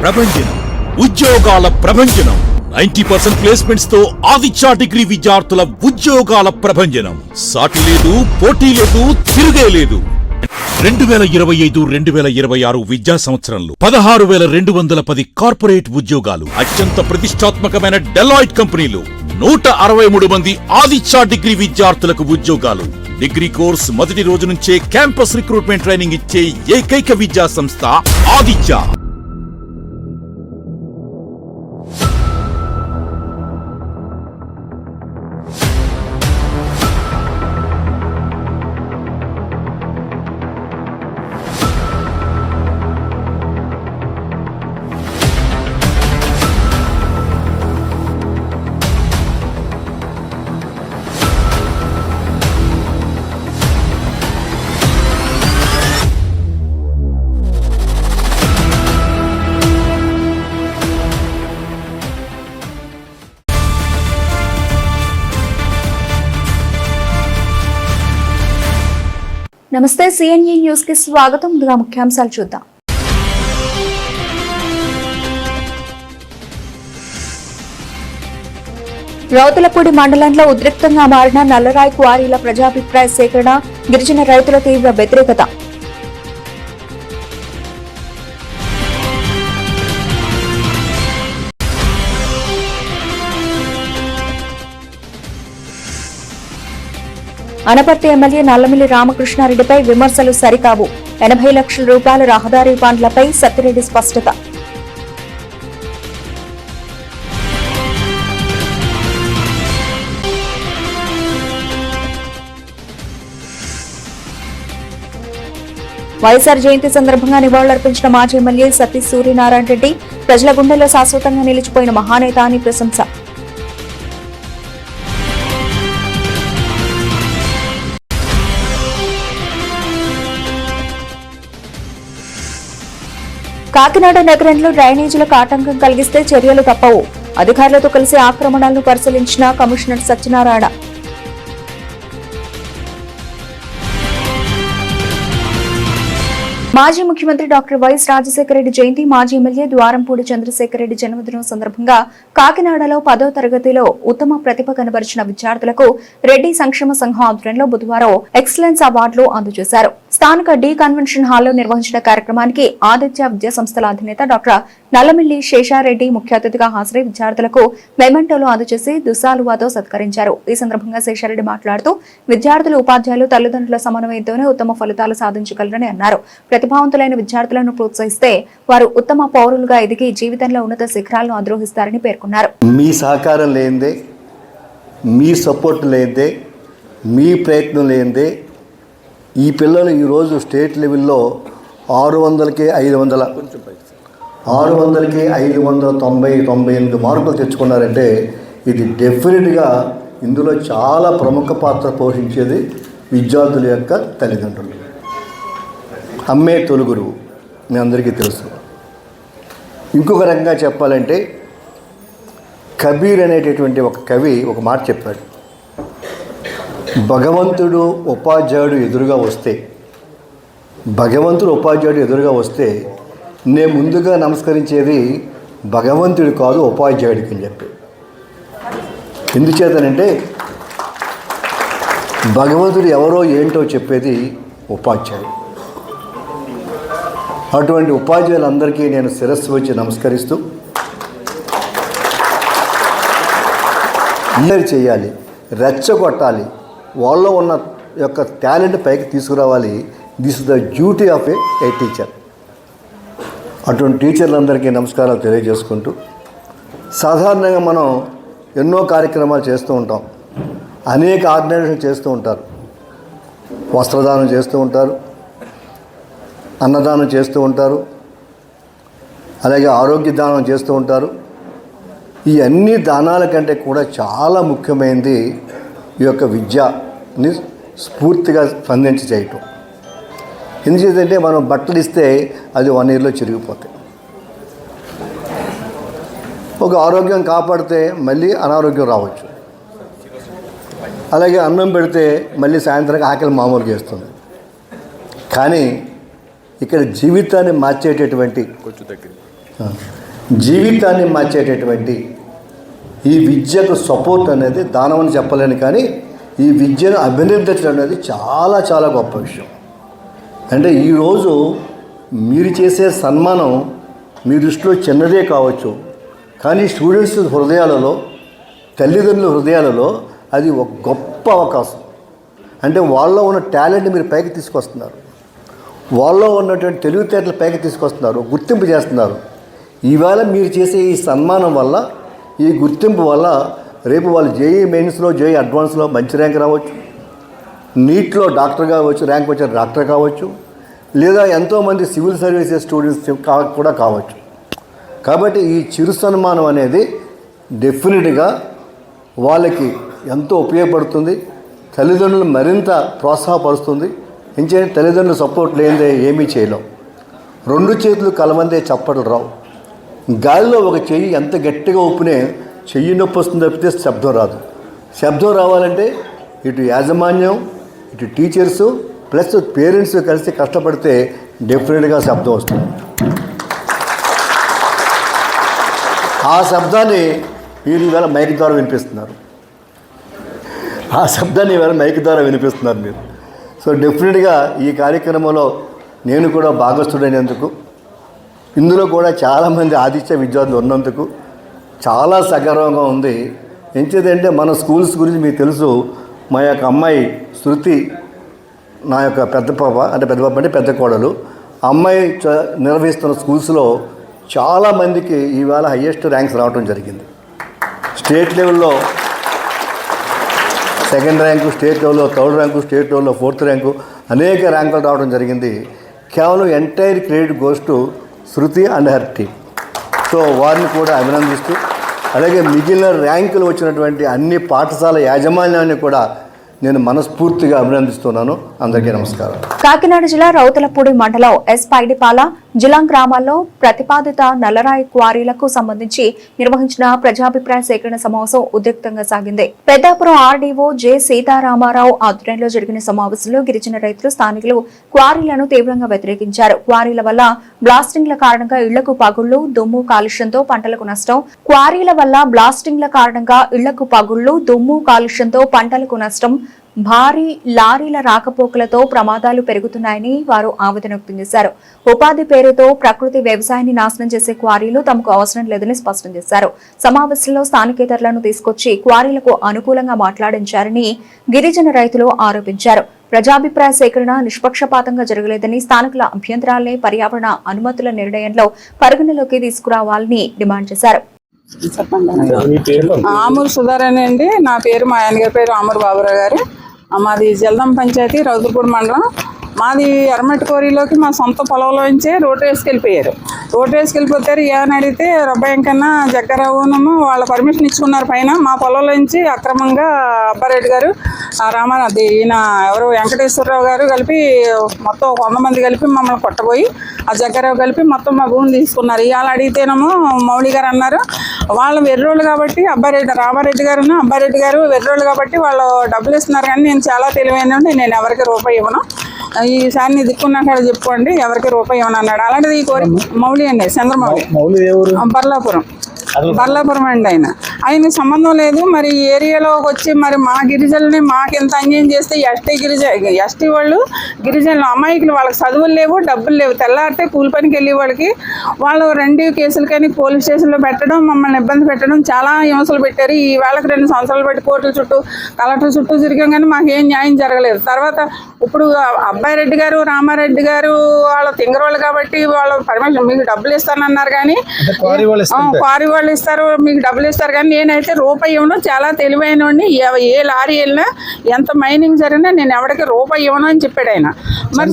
ప్రభంజనం, ఉద్యోగాల ప్రభంజనం. 90% ప్లేస్మెంట్స్ తో ఆదిత్య డిగ్రీ విద్యార్థుల ఉద్యోగాల ప్రభంజనం. సాటి లేదు, పోటీ లేదు, తిరుగే లేదు. 2025-2026 విద్యా సంవత్సరంలో 16,210 కార్పొరేట్ ఉద్యోగాలు. అత్యంత ప్రతిష్టాత్మకమైన డెలాయిట్ కంపెనీలు 163 మంది ఆదిత్య డిగ్రీ విద్యార్థులకు ఉద్యోగాలు. డిగ్రీ కోర్స్ మొదటి రోజు నుంచే క్యాంపస్ రిక్రూట్మెంట్ ట్రైనింగ్ ఇచ్చే ఏకైక విద్యా సంస్థ ఆదిత్య. నమస్తే, సిఎన్ఈ న్యూస్ కి స్వాగతం. ముందుగా ముఖ్యాంశాలు చూద్దాం. రౌతులపూడి మండలంలో ఉద్రిక్తంగా మారిన నల్లరాయి క్వారీల ప్రజాభిప్రాయ సేకరణ, గిరిజన రైతుల తీవ్ర వ్యతిరేకత. అనపర్తి ఎమ్మెల్యే నల్లమిల్లి రామకృష్ణారెడ్డిపై విమర్శలు సరికావు. 80 లక్షల రూపాయల రహదారి బాండ్లపై సత్తిరెడ్డి స్పష్టత. వైఎస్ఆర్ జయంతి సందర్భంగా నివాళులర్పించిన మాజీ ఎమ్మెల్యే సతీ సూర్యనారాయణ రెడ్డి ప్రజల గుండెల్లో శాశ్వతంగా నిలిచిపోయిన మహానేత అని ప్రశంస. కాకినాడ నగరంలో డ్రైనేజీలకు ఆటంకం కలిగిస్తే చర్యలు తప్పవు. అధికారులతో కలిసి ఆక్రమణలను పరిశీలించిన కమిషనర్ సత్యనారాయణ. మాజీ ముఖ్యమంత్రి డాక్టర్ వైఎస్ రాజశేఖర రెడ్డి జయంతి, మాజీ ఎమ్మెల్యే ద్వారంపూడి చంద్రశేఖర్ రెడ్డి జన్మదినం సందర్భంగా కాకినాడలో 10వ తరగతిలో ఉత్తమ ప్రతిభ కనబరిచిన విద్యార్థులకు రెడ్డి సంక్షేమ సంఘం ఆధ్వర్యంలో బుధవారం ఎక్సలెన్స్ అవార్డులు అందజేశారు. స్థానిక డి కన్వెన్షన్ హాల్లో నిర్వహించిన కార్యక్రమానికి ఆదిత్య విద్యా సంస్థల అధినేత డాక్టర్ నల్లమిల్లి శేషారెడ్డి ముఖ్య అతిథిగా హాజరై విద్యార్థులకు మెమెంటోలు అందజేసి దుస్సాలువాతో సత్కరించారు. ఈ సందర్భంగా శేషారెడ్డి మాట్లాడుతూ విద్యార్థులు, ఉపాధ్యాయులు, తల్లిదండ్రుల సమన్వయంతోనే ఉత్తమ ఫలితాలు సాధించగలరని అన్నారు. ప్రతిభావంతులైన విద్యార్థులను ప్రోత్సహిస్తే వారు ఉత్తమ పౌరులుగా ఎదిగి జీవితంలో ఉన్నత శిఖరాలను అధిరోహిస్తారని పేర్కొన్నారు. మీ సహకారం లేనిదే, మీ సపోర్ట్ లేనిదే, మీ ప్రయత్నం లేనిదే ఈ పిల్లలు ఈరోజు స్టేట్ లెవెల్లో 600కి 598 మార్కులు తెచ్చుకున్నారంటే ఇది డెఫినెట్గా ఇందులో చాలా ప్రముఖ పాత్ర పోషించేది విద్యార్థుల యొక్క తల్లిదండ్రులు. అమ్మే తొలి గురువు మీ అందరికీ తెలుసు. ఇంకొక రకంగా చెప్పాలంటే కబీర్ అనేటటువంటి ఒక కవి ఒక మాట చెప్పాడు, భగవంతుడు ఉపాధ్యాయుడు ఎదురుగా వస్తే నేను ముందుగా నమస్కరించేది భగవంతుడు కాదు ఉపాధ్యాయుడికి అని చెప్పి. ఎందుచేతనంటే భగవంతుడు ఎవరో ఏంటో చెప్పేది ఉపాధ్యాయుడు. అటువంటి ఉపాధ్యాయులందరికీ నేను శిరస్సు వచ్చి నమస్కరిస్తూ చేయాలి, రెచ్చగొట్టాలి, వాళ్ళలో ఉన్న యొక్క టాలెంట్ పైకి తీసుకురావాలి. This is the duty of A teacher. అటువంటి టీచర్లందరికీ నమస్కారాలు తెలియజేసుకుంటూ, సాధారణంగా మనం ఎన్నో కార్యక్రమాలు చేస్తూ ఉంటాం, అనేక ఆర్గనైజేషన్ చేస్తూ ఉంటారు. వస్త్రదానం చేస్తూ ఉంటారు, అన్నదానం చేస్తూ ఉంటారు, అలాగే ఆరోగ్య దానం చేస్తూ ఉంటారు. ఈ అన్ని దానాల కంటే కూడా చాలా ముఖ్యమైనది ఈ యొక్క విద్యని స్ఫూర్తిగా స్పందించి చేయటం. ఎందుకంటే మనం బట్టలు ఇస్తే అది 1 ఇయర్లో చిరిగిపోతాయి. ఒక ఆరోగ్యం కాపాడితే మళ్ళీ అనారోగ్యం రావచ్చు. అలాగే అన్నం పెడితే మళ్ళీ సాయంత్రానికి ఆకలి మామూలుగా వేస్తుంది. కానీ ఇక్కడ జీవితాన్ని మార్చేటటువంటి జీవితాన్ని మార్చేటటువంటి ఈ విద్యకు సపోర్ట్ అనేది దానం అని చెప్పలేను, కానీ ఈ విద్యను అభినందించడం అనేది చాలా చాలా గొప్ప విషయం. అంటే ఈరోజు మీరు చేసే సన్మానం మీ దృష్టిలో చిన్నదే కావచ్చు, కానీ స్టూడెంట్స్ హృదయాలలో, తల్లిదండ్రుల హృదయాలలో అది ఒక గొప్ప అవకాశం. అంటే వాళ్ళలో ఉన్న టాలెంట్ మీరు పైకి తీసుకొస్తున్నారు, వాళ్ళలో ఉన్నటువంటి తెలివితేటలు పైకి తీసుకొస్తున్నారు, గుర్తింపు చేస్తున్నారు. ఈవేళ మీరు చేసే ఈ సన్మానం వల్ల, ఈ గుర్తింపు వల్ల రేపు వాళ్ళు జేఈ మెయిన్స్లో, జేఈ అడ్వాన్స్లో మంచి ర్యాంక్ రావచ్చు, నీట్లో డాక్టర్ కావచ్చు, ర్యాంక్ వచ్చిన డాక్టర్ కావచ్చు, లేదా ఎంతోమంది సివిల్ సర్వీసెస్ స్టూడెంట్స్ కూడా కావచ్చు. కాబట్టి ఈ చిరు సన్మానం అనేది డెఫినెట్గా వాళ్ళకి ఎంతో ఉపయోగపడుతుంది, తల్లిదండ్రులు మరింత ప్రోత్సాహపరుస్తుంది. ఎందుకంటే తల్లిదండ్రుల సపోర్ట్ లేనిదే ఏమీ చేయలేం. రెండు చేతులు కలవందే చప్పట్లు రావు. గాలిలో ఒక చెయ్యి ఎంత గట్టిగా ఊపినే చెయ్యి నొప్పి వస్తుంది తప్పితే శబ్దం రాదు. శబ్దం రావాలంటే ఇటు యాజమాన్యం, ఇటు టీచర్సు ప్లస్ పేరెంట్స్ కలిసి కష్టపడితే డెఫినెట్గా శబ్దం వస్తుంది. ఆ శబ్దాన్ని మీరు ఈవేళ మైక్ ద్వారా వినిపిస్తున్నారు. మీరు. సో డెఫినెట్గా ఈ కార్యక్రమంలో నేను కూడా భాగస్థుడైనందుకు, ఇందులో కూడా చాలామంది ఆదిత్య విద్యార్థులు ఉన్నందుకు చాలా సగర్వంగా ఉంది. ఎంచేదంటే మన స్కూల్స్ గురించి మీకు తెలుసు. మా యొక్క అమ్మాయి శృతి, నా యొక్క పెద్ద పాప అంటే పెద్ద కోడలు, అమ్మాయి నిర్వహిస్తున్న స్కూల్స్లో చాలామందికి ఈవేళ హయ్యెస్ట్ ర్యాంక్స్ రావడం జరిగింది. స్టేట్ లెవెల్లో సెకండ్ ర్యాంకు, స్టేట్ లెవెల్లో థర్డ్ ర్యాంకు, స్టేట్ లెవెల్లో ఫోర్త్ ర్యాంకు, అనేక ర్యాంకులు రావడం జరిగింది. కేవలం entire credit goes to Shruti and her team. So వారిని కూడా అభినందిస్తూ, అలాగే మిగిలిన ర్యాంకులు వచ్చినటువంటి అన్ని పాఠశాల యాజమాన్యాన్ని కూడా నేను మనస్ఫూర్తిగా అభినందిస్తున్నాను. అందరికీ నమస్కారం. కాకినాడ జిల్లా రౌతులపూడి మండలం ఎస్ పైడిపాల జిల్లా గ్రామాల్లో ప్రతిపాదిత నల్లరాయి క్వారీలకు సంబంధించి నిర్వహించిన ప్రజాభిప్రాయ సేకరణ సమావేశం ఉద్రిక్తంగా సాగింది. పెద్దాపురం ఆర్డీఓ జె సీతారామారావు ఆధ్వర్యంలో జరిగిన సమావేశంలో గిరిజన రైతులు, స్థానికులు క్వారీలను తీవ్రంగా వ్యతిరేకించారు. క్వారీల వల్ల బ్లాస్టింగ్ల కారణంగా ఇళ్లకు పగుళ్లు, దుమ్ము, కాలుష్యంతో పంటలకు నష్టం. క్వారీల వల్ల బ్లాస్టింగ్ల కారణంగా ఇళ్లకు పగుళ్లు, దుమ్ము, కాలుష్యంతో పంటలకు నష్టం. భారీ లారీల రాకపోకలతో ప్రమాదాలు పెరుగుతున్నాయని వారు ఆవేదన వ్యక్తం చేశారు. ఉపాధి పేరుతో ప్రకృతి వ్యవసాయాన్ని నాశనం చేసే క్వారీలు తమకు అవసరం లేదని స్పష్టం చేశారు. సమావేశంలో స్థానికేతరులను తీసుకొచ్చి క్వారీలకు అనుకూలంగా మాట్లాడించారని గిరిజన రైతులు ఆరోపించారు. ప్రజాభిప్రాయ సేకరణ నిష్పక్షపాతంగా జరగలేదని, స్థానికుల అభ్యంతరాలనే పర్యావరణ అనుమతుల నిర్ణయంలో పరిగణలోకి తీసుకురావాలని డిమాండ్ చేశారు. ఆమూరు సుధారాణి అండి. నా పేరు, మా ఆయన గారి పేరు ఆమూరు బాబురావు గారు. మాది జల్దం పంచాయతీ, రౌతులపూడి మండలం. మాది ఎర్రమట్టి కోరిలోకి మా సొంత పొలంలోంచే రోడ్డు వేసుకెళ్ళిపోయారు. ఏమని అడిగితే రబ్బాయం కన్నా జగ్గారావునము వాళ్ళ పర్మిషన్ ఇచ్చుకున్నారు పైన. మా పొలంలోంచి అక్రమంగా అబ్బారెడ్డి గారు, రామారావు, ఈయన ఎవరు వెంకటేశ్వరరావు గారు కలిపి మొత్తం 100 మంది కలిపి మమ్మల్ని కొట్టబోయి, ఆ జగ్గారావు కలిపి మొత్తం మా భూమిని తీసుకున్నారు. ఇవాళ అడిగితేనేమో మౌళి గారు అన్నారు వాళ్ళు వెర్రోళ్ళు కాబట్టి, రామారెడ్డి గారు అబ్బారెడ్డి గారు వెర్రోళ్ళు కాబట్టి వాళ్ళు డబ్బులు ఇస్తున్నారు, కానీ నేను చాలా తెలివైన, నేను ఎవరికి రూపాయి ఇవ్వను, ఈసారి నీ దిక్కున్నా కాడ చెప్పుకోండి, ఎవరికి రూపాయి ఇవ్వను అన్నాడు. అలాంటిది ఈ కోరి మౌళి అండి, చంద్రమౌళి, బర్లాపురం అండి. ఆయనకి సంబంధం లేదు. మరి ఈ ఏరియాలోకి వచ్చి మరి మా గిరిజనుల్ని మాకెంత అన్యాయం చేస్తే ఎస్టీ వాళ్ళు గిరిజనులు అమాయకులు, వాళ్ళకి చదువులు లేవు, డబ్బులు లేవు, తెల్లారితే కూలి పనికి వెళ్ళే వాళ్ళకి వాళ్ళు 2 కేసులు కానీ పోలీస్ స్టేషన్లో పెట్టడం, మమ్మల్ని ఇబ్బంది పెట్టడం, చాలా హింసలు పెట్టారు. ఈ వాళ్ళకి 2 సంవత్సరాలు పెట్టి కోర్టుల చుట్టూ, కలెక్టర్ చుట్టూ తిరిగాం, కానీ మాకేం న్యాయం జరగలేదు. తర్వాత ఇప్పుడు అబ్బాయిరెడ్డి గారు, రామారెడ్డి గారు వాళ్ళు తింగరోళ్ళు కాబట్టి వాళ్ళు పర్మిషన్ మీకు డబ్బులు ఇస్తానన్నారు, కానీ క్వారీ వాళ్ళు ఇస్తారు, మీకు డబ్బులు ఇస్తారు, కానీ నేనైతే రూపాయి ఇవ్వను, చాలా తెలివైన వాడిని, ఏ లారీ వెళ్ళినా ఎంత మైనింగ్ జరిగినా నేను ఎవరికి రూపాయి ఇవ్వను అని చెప్పాడు ఆయన. మరి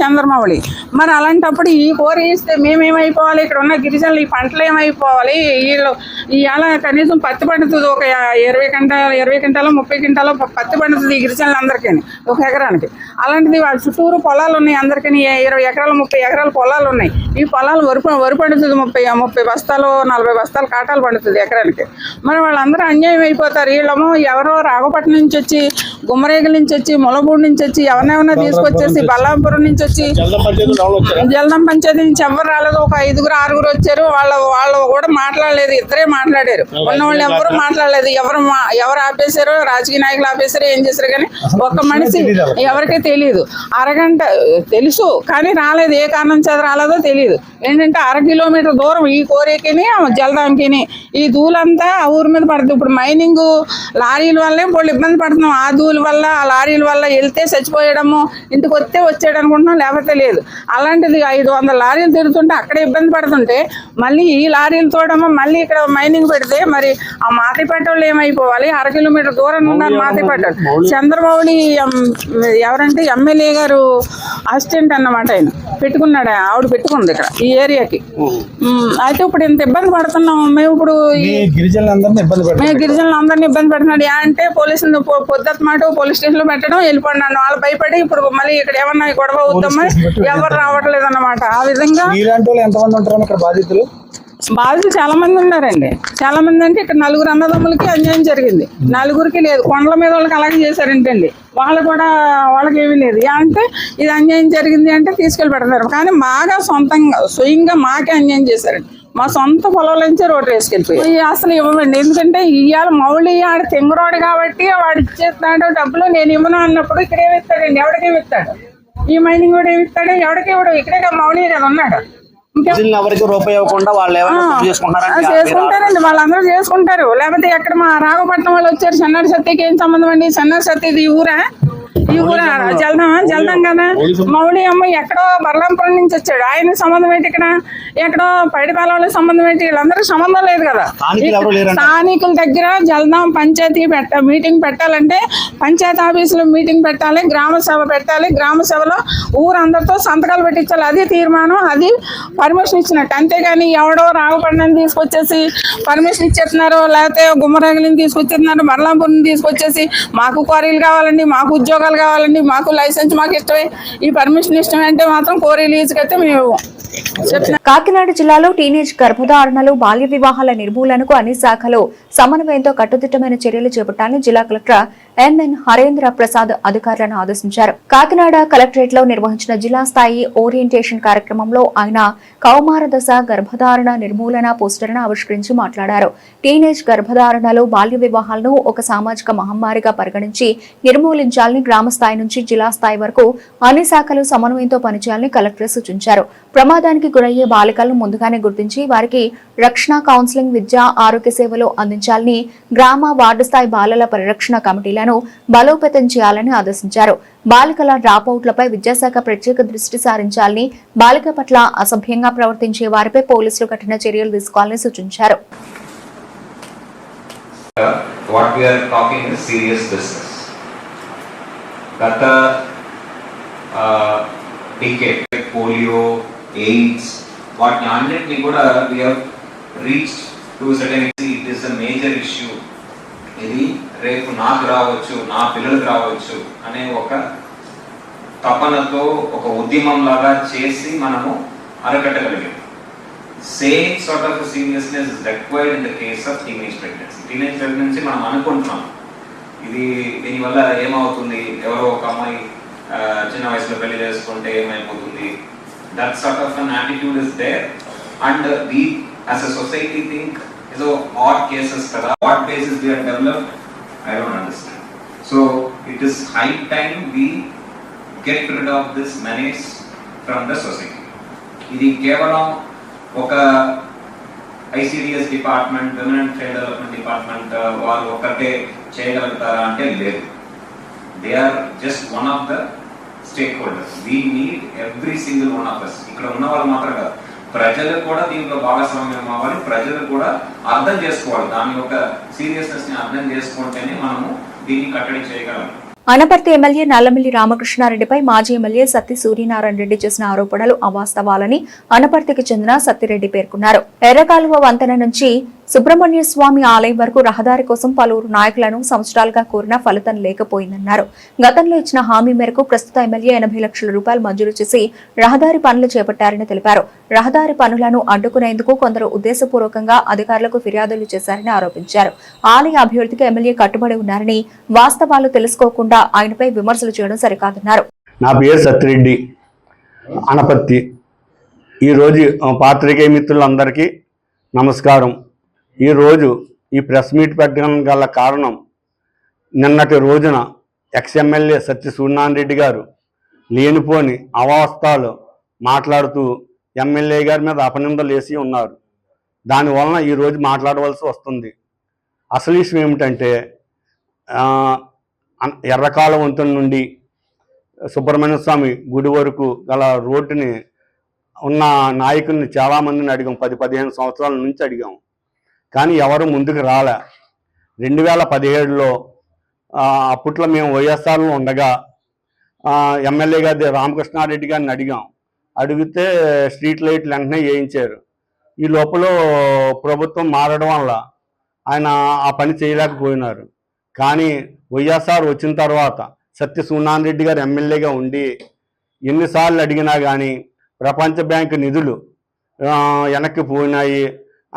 చంద్రమౌళి. మరి అలాంటప్పుడు ఈ కోరి ఇస్తే మేమేమైపోవాలి, ఇక్కడ ఉన్న గిరిజనులు ఈ పంటలు ఏమైపోవాలి, వీళ్ళు ఇవాళ కనీసం పత్తి పండుతుంది, ఒక 20 క్వింటాలు 30 క్వింటాలు పత్తి పండుతుంది ఈ గిరిజనులందరికీ ఒక ఎకరానికి. అలాంటిది వాళ్ళ చుట్టూరు పొలాలు ఉన్నాయి, అందరికీ 20 ఎకరాలు 30 ఎకరాల పొలాలు ఉన్నాయి. ఈ పొలాలు వరి పండుతుంది, 30 బస్తాలు 40 బస్తాలు కాటాలు పండుతుంది ఎకరానికి. మరి వాళ్ళందరూ అన్యాయం అయిపోతారు. వీళ్ళేమో ఎవరో రాఘపట్నం నుంచి వచ్చి, గుమ్మరేగల నుంచి వచ్చి, ములగూడు నుంచి వచ్చి, ఎవరినైనా తీసుకొచ్చేసి, బల్లాపురం నుంచి వచ్చి, జల్దం పంచాయతీ నుంచి ఎవరు రాలేదు. ఒక 5 6 వచ్చారు. వాళ్ళు కూడా మాట్లాడలేదు, ఇద్దరే మాట్లాడారు. ఉన్న వాళ్ళు ఎవరు మాట్లాడలేదు. ఎవరు ఆపేశారో, రాజకీయ నాయకులు ఆపేశారో ఏం చేశారు కానీ ఒక్క మనిషి ఎవరికీ తెలియదు. అరగంట తెలుసు కానీ రాలేదు, ఏ కారణం చేత రాలేదో తెలియదు. ఏంటంటే 1/2 కిలోమీటర్ దూరం ఈ కోరికని జలదాంకిని ఈ ధూళంతా ఆ ఊరి మీద పడుతుంది. ఇప్పుడు మైనింగ్ లారీల వల్లే వాళ్ళు ఇబ్బంది పడుతున్నాం. ఆ ధూళి వల్ల, ఆ లారీల వల్ల వెళ్తే చచ్చిపోయడము, ఇంటికి వస్తే వచ్చాడు అనుకుంటున్నాం, లేకపోతే లేదు. అలాంటిది 500 లారీలు తిరుగుతుంటే అక్కడ ఇబ్బంది పడుతుంటే మళ్ళీ ఈ లారీలు తోడమో మళ్ళీ ఇక్కడ మైనింగ్ పెడితే మరి ఆ మాతిపేట వాళ్ళు ఏమైపోవాలి? 1/2 కిలోమీటర్ దూరంగా ఉన్నారు మాతిపేట. చంద్రబాబు ఎవరంటే ఎమ్మెల్యే గారు అసిస్టెంట్ అన్నమాట, ఆయన పెట్టుకున్నాడు, ఆవిడ పెట్టుకుంది ఇక్కడ ఈ ఏరియాకి. అయితే ఇప్పుడు ఇంత ఇబ్బంది పడుతున్నాం మేము. ఇప్పుడు గిరిజనులందరినీ ఇబ్బంది పెడుతున్నాడు. అంటే పోలీసులు పొద్దుట మాట పోలీస్ స్టేషన్ లో పెట్టడం, వెళ్ళిపోయినాను. వాళ్ళు భయపడి ఇప్పుడు మళ్ళీ ఇక్కడ ఏమన్నా గొడవ అవుతామని ఎవరు రావట్లేదు అన్నమాట. ఆ విధంగా బాధితులు చాలా మంది ఉన్నారండి. చాలా మంది అంటే ఇక్కడ 4 అన్నదమ్ములకి అన్యాయం జరిగింది, 4కి లేదు. కొండల మీద వాళ్ళకి అలాగే చేశారంటండి. వాళ్ళకి ఏమీ లేదు. అంటే ఇది అన్యాయం జరిగింది అంటే తీసుకెళ్ళి పెడతారు. కానీ మాగా స్వయంగా మాకే అన్యాయం చేశారండి. మా సొంత పొలాల నుంచే రోడ్డు వేసుకెళ్ళిపోయి అసలు ఇవ్వమండి. ఎందుకంటే ఇవాళ మౌళి ఆడ తెంగురోడు కాబట్టి వాడు ఇచ్చేస్తాడు డబ్బులు, నేను ఇవ్వను అన్నప్పుడు ఇక్కడ ఏమిస్తాడండి? ఎవరికేమి ఇస్తాడు? ఈ మైనింగ్ కూడా ఏమిస్తాడు? ఎవరికి ఇవ్వడు. ఇక్కడే మౌళి కదా ఉన్నాడు. చేసుకుంటారండి, వాళ్ళందరూ చేసుకుంటారు. లేకపోతే ఎక్కడ మా రాఘపట్నం వాళ్ళు వచ్చారు. చెన్నాడు సత్యకి ఏం సంబంధం అండి? చెన్నాడు సత్యది ఈ ఊరా జల్దాం కదా. మౌళి అమ్మ ఎక్కడో బర్లాంపురం నుంచి వచ్చాడు, ఆయన సంబంధం ఏంటి? ఎక్కడో పైడిపాల వాళ్ళకి సంబంధం ఏంటి? వీళ్ళందరికీ సంబంధం లేదు కదా. స్థానికుల దగ్గర జల్దాం పంచాయతీ మీటింగ్ పెట్టాలంటే పంచాయతీ ఆఫీసులో మీటింగ్ పెట్టాలి, గ్రామ సభ పెట్టాలి. గ్రామ సభలో ఊరందరితో సంతకాలు పెట్టించాలి. అది తీర్మానం, అది పర్మిషన్ ఇచ్చినట్టు. అంతేగాని ఎవడో రాఘపట్నం తీసుకొచ్చేసి పర్మిషన్ ఇచ్చేస్తున్నారు, లేకపోతే గుమ్మరేగలిని తీసుకొచ్చేస్తున్నారు, బర్లాంపురం తీసుకొచ్చేసి మాకు క్వారీలు కావాలండి, మాకు ఉద్యోగాలు కావాలండి, మాకు లైసెన్స్ మాకు ఇష్టమే, ఈ పర్మిషన్ ఇష్టమే అంటే మాత్రం కోరి లీజుకి అయితే మేము. కాకినాడ జిల్లాలో టీనేజ్ గర్భధారణలు, బాల్య వివాహాల నిర్మూలనకు అన్ని శాఖలు సమన్వయంతో కట్టుదిట్టమైన చర్యలు చేపట్టాలని జిల్లా కలెక్టర్ ఎంఎన్ హరేంద్ర ప్రసాద్ అధికారులను ఆదేశించారు. కాకినాడ కలెక్టరేట్ లో నిర్వహించిన జిల్లా స్థాయి ఓరియంటేషన్ కార్యక్రమంలో ఆయన కౌమార దశ గర్భధారణ నిర్మూలన పోస్టర్ను ఆవిష్కరించి మాట్లాడారు. టీనేజ్ గర్భధారణలు, బాల్య వివాహాలను ఒక సామాజిక మహమ్మారిగా పరిగణించి నిర్మూలించాలని గ్రామ స్థాయి నుంచి జిల్లా స్థాయి వరకు అన్ని శాఖలు సమన్వయంతో పనిచేయాలని కలెక్టర్ సూచించారు. ప్రమాదానికి గురయ్యే బాలికలను ముందుగానే గుర్తించి వారికి రక్షణ, కౌన్సిలింగ్, విద్య, ఆరోగ్య సేవలు అందించాలని గ్రామ, వార్డు స్థాయి బాలల పరిరక్షణ కమిటీలను బలోపేతం చేయాలని ఆదేశించారు. బాలికల డ్రాపౌట్లపై విద్యాశాఖ ప్రత్యేక దృష్టి సారించాలని, బాలిక పట్ల అసభ్యంగా ప్రవర్తించే వారిపై పోలీసులు కఠిన చర్యలు తీసుకోవాలని సూచించారు. పోలియో, ఎయిడ్స్, వాటిని అన్నిటినీ కూడా we have reached to a certain extent. It is a major issue. ఇది రేపు నాకు రావచ్చు, నా పిల్లలకు రావచ్చు అనే ఒక తపనతో ఒక ఉద్యమం లాగా చేసి మనము అరకట్టగలిగాం. Same sort of seriousness is required in the case of teenage pregnancy. Teenage pregnancy మనం అనుకుంటున్నాం ఇది దీనివల్ల ఏమవుతుంది, ఎవరో ఒక అమ్మాయి చిన్న వయసులో పెళ్లి చేసుకుంటే ఏమైపోతుంది, that sort of an attitude is there, and we as a society think so odd cases kada what basis they are developed, I don't understand. So it is high time we get rid of this menace from the society. ఇది కేవలం ఒక ICDS department, women and child development department వాళ్ళు ఒకటే చేయగలుగుతారా అంటే లేదు. They are just one of the stakeholders. We need every single one of us. ఇక్కడ ఉన్న వాళ్ళు మాత్రం కాదు, ప్రజలు కూడా దీంట్లో భాగస్వామ్యం అవ్వాలి. ప్రజలు కూడా అర్థం చేసుకోవాలి, దాని యొక్క సీరియస్నెస్ ని అర్థం చేసుకుంటేనే మనము దీన్ని కట్టడి చేయగలం. అనపర్తి ఎమ్మెల్యే నల్లమిల్లి రామకృష్ణారెడ్డిపై మాజీ ఎమ్మెల్యే సత్తి సూర్యనారాయణ రెడ్డి చేసిన ఆరోపణలు అవాస్తవాలని అనపర్తికి చెందిన సత్తిరెడ్డి పేర్కొన్నారు. ఎర్రకాలువ వంతెన నుంచి సుబ్రహ్మణ్య స్వామి ఆలయం వరకు రహదారి కోసం పలువురు నాయకులను సంవత్సరాలుగా కోరినా ఫలితం లేకపోయిందన్నారు. గతంలో ఇచ్చిన హామీ మేరకు ప్రస్తుత ఎమ్మెల్యే 80 లక్షల రూపాయలు మంజూరు చేసి రహదారి పనులు చేపట్టారని తెలిపారు. రహదారి పనులను అడ్డుకునేందుకు కొందరు ఉద్దేశపూర్వకంగా అధికారులకు ఫిర్యాదులు చేశారని ఆరోపించారు. ఆలయ అభివృద్ధికి ఎమ్మెల్యే కట్టుబడి ఉన్నారని, వాస్తవాలు తెలుసుకోకుండా ఆయనపై విమర్శలు చేయడం సరికాదన్నారు. నా పేరు సత్యరెడ్డి అనపత్తి. ఈరోజు పాత్రికేయ మిత్రులందరికీ నమస్కారం. ఈరోజు ఈ ప్రెస్ మీట్ పెట్టడం గల కారణం, నిన్నటి రోజున ఎక్స్ఎమ్మెల్యే సత్య సూర్యనారాయణ రెడ్డి గారు లేనిపోని అవాస్తవాలు మాట్లాడుతూ ఎమ్మెల్యే గారి మీద అపనిందలు వేసి ఉన్నారు. దానివలన ఈరోజు మాట్లాడవలసి వస్తుంది. అసలు విషయం ఏమిటంటే, ఎర్రకాల వంతెన నుండి సుబ్రహ్మణ్య స్వామి గుడి వరకు గల రోడ్డుని ఉన్న నాయకుల్ని చాలామందిని అడిగాం. 10-15 సంవత్సరాల నుంచి అడిగాం, కానీ ఎవరు ముందుకు రాలే. 2017లో అప్పట్లో మేము వైఎస్ఆర్లో ఉండగా ఎమ్మెల్యే గారి రామకృష్ణారెడ్డి గారిని అడిగాం. అడిగితే స్ట్రీట్ లైట్లు వెంటనే వేయించారు. ఈ లోపల ప్రభుత్వం మారడం వల్ల ఆయన ఆ పని చేయలేకపోయినారు. కానీ వైఎస్ఆర్ వచ్చిన తర్వాత సత్య సూర్యనారాయణ రెడ్డి గారు ఎమ్మెల్యేగా ఉండి ఎన్నిసార్లు అడిగినా కానీ ప్రపంచ బ్యాంకు నిధులు వెనక్కి పోయినాయి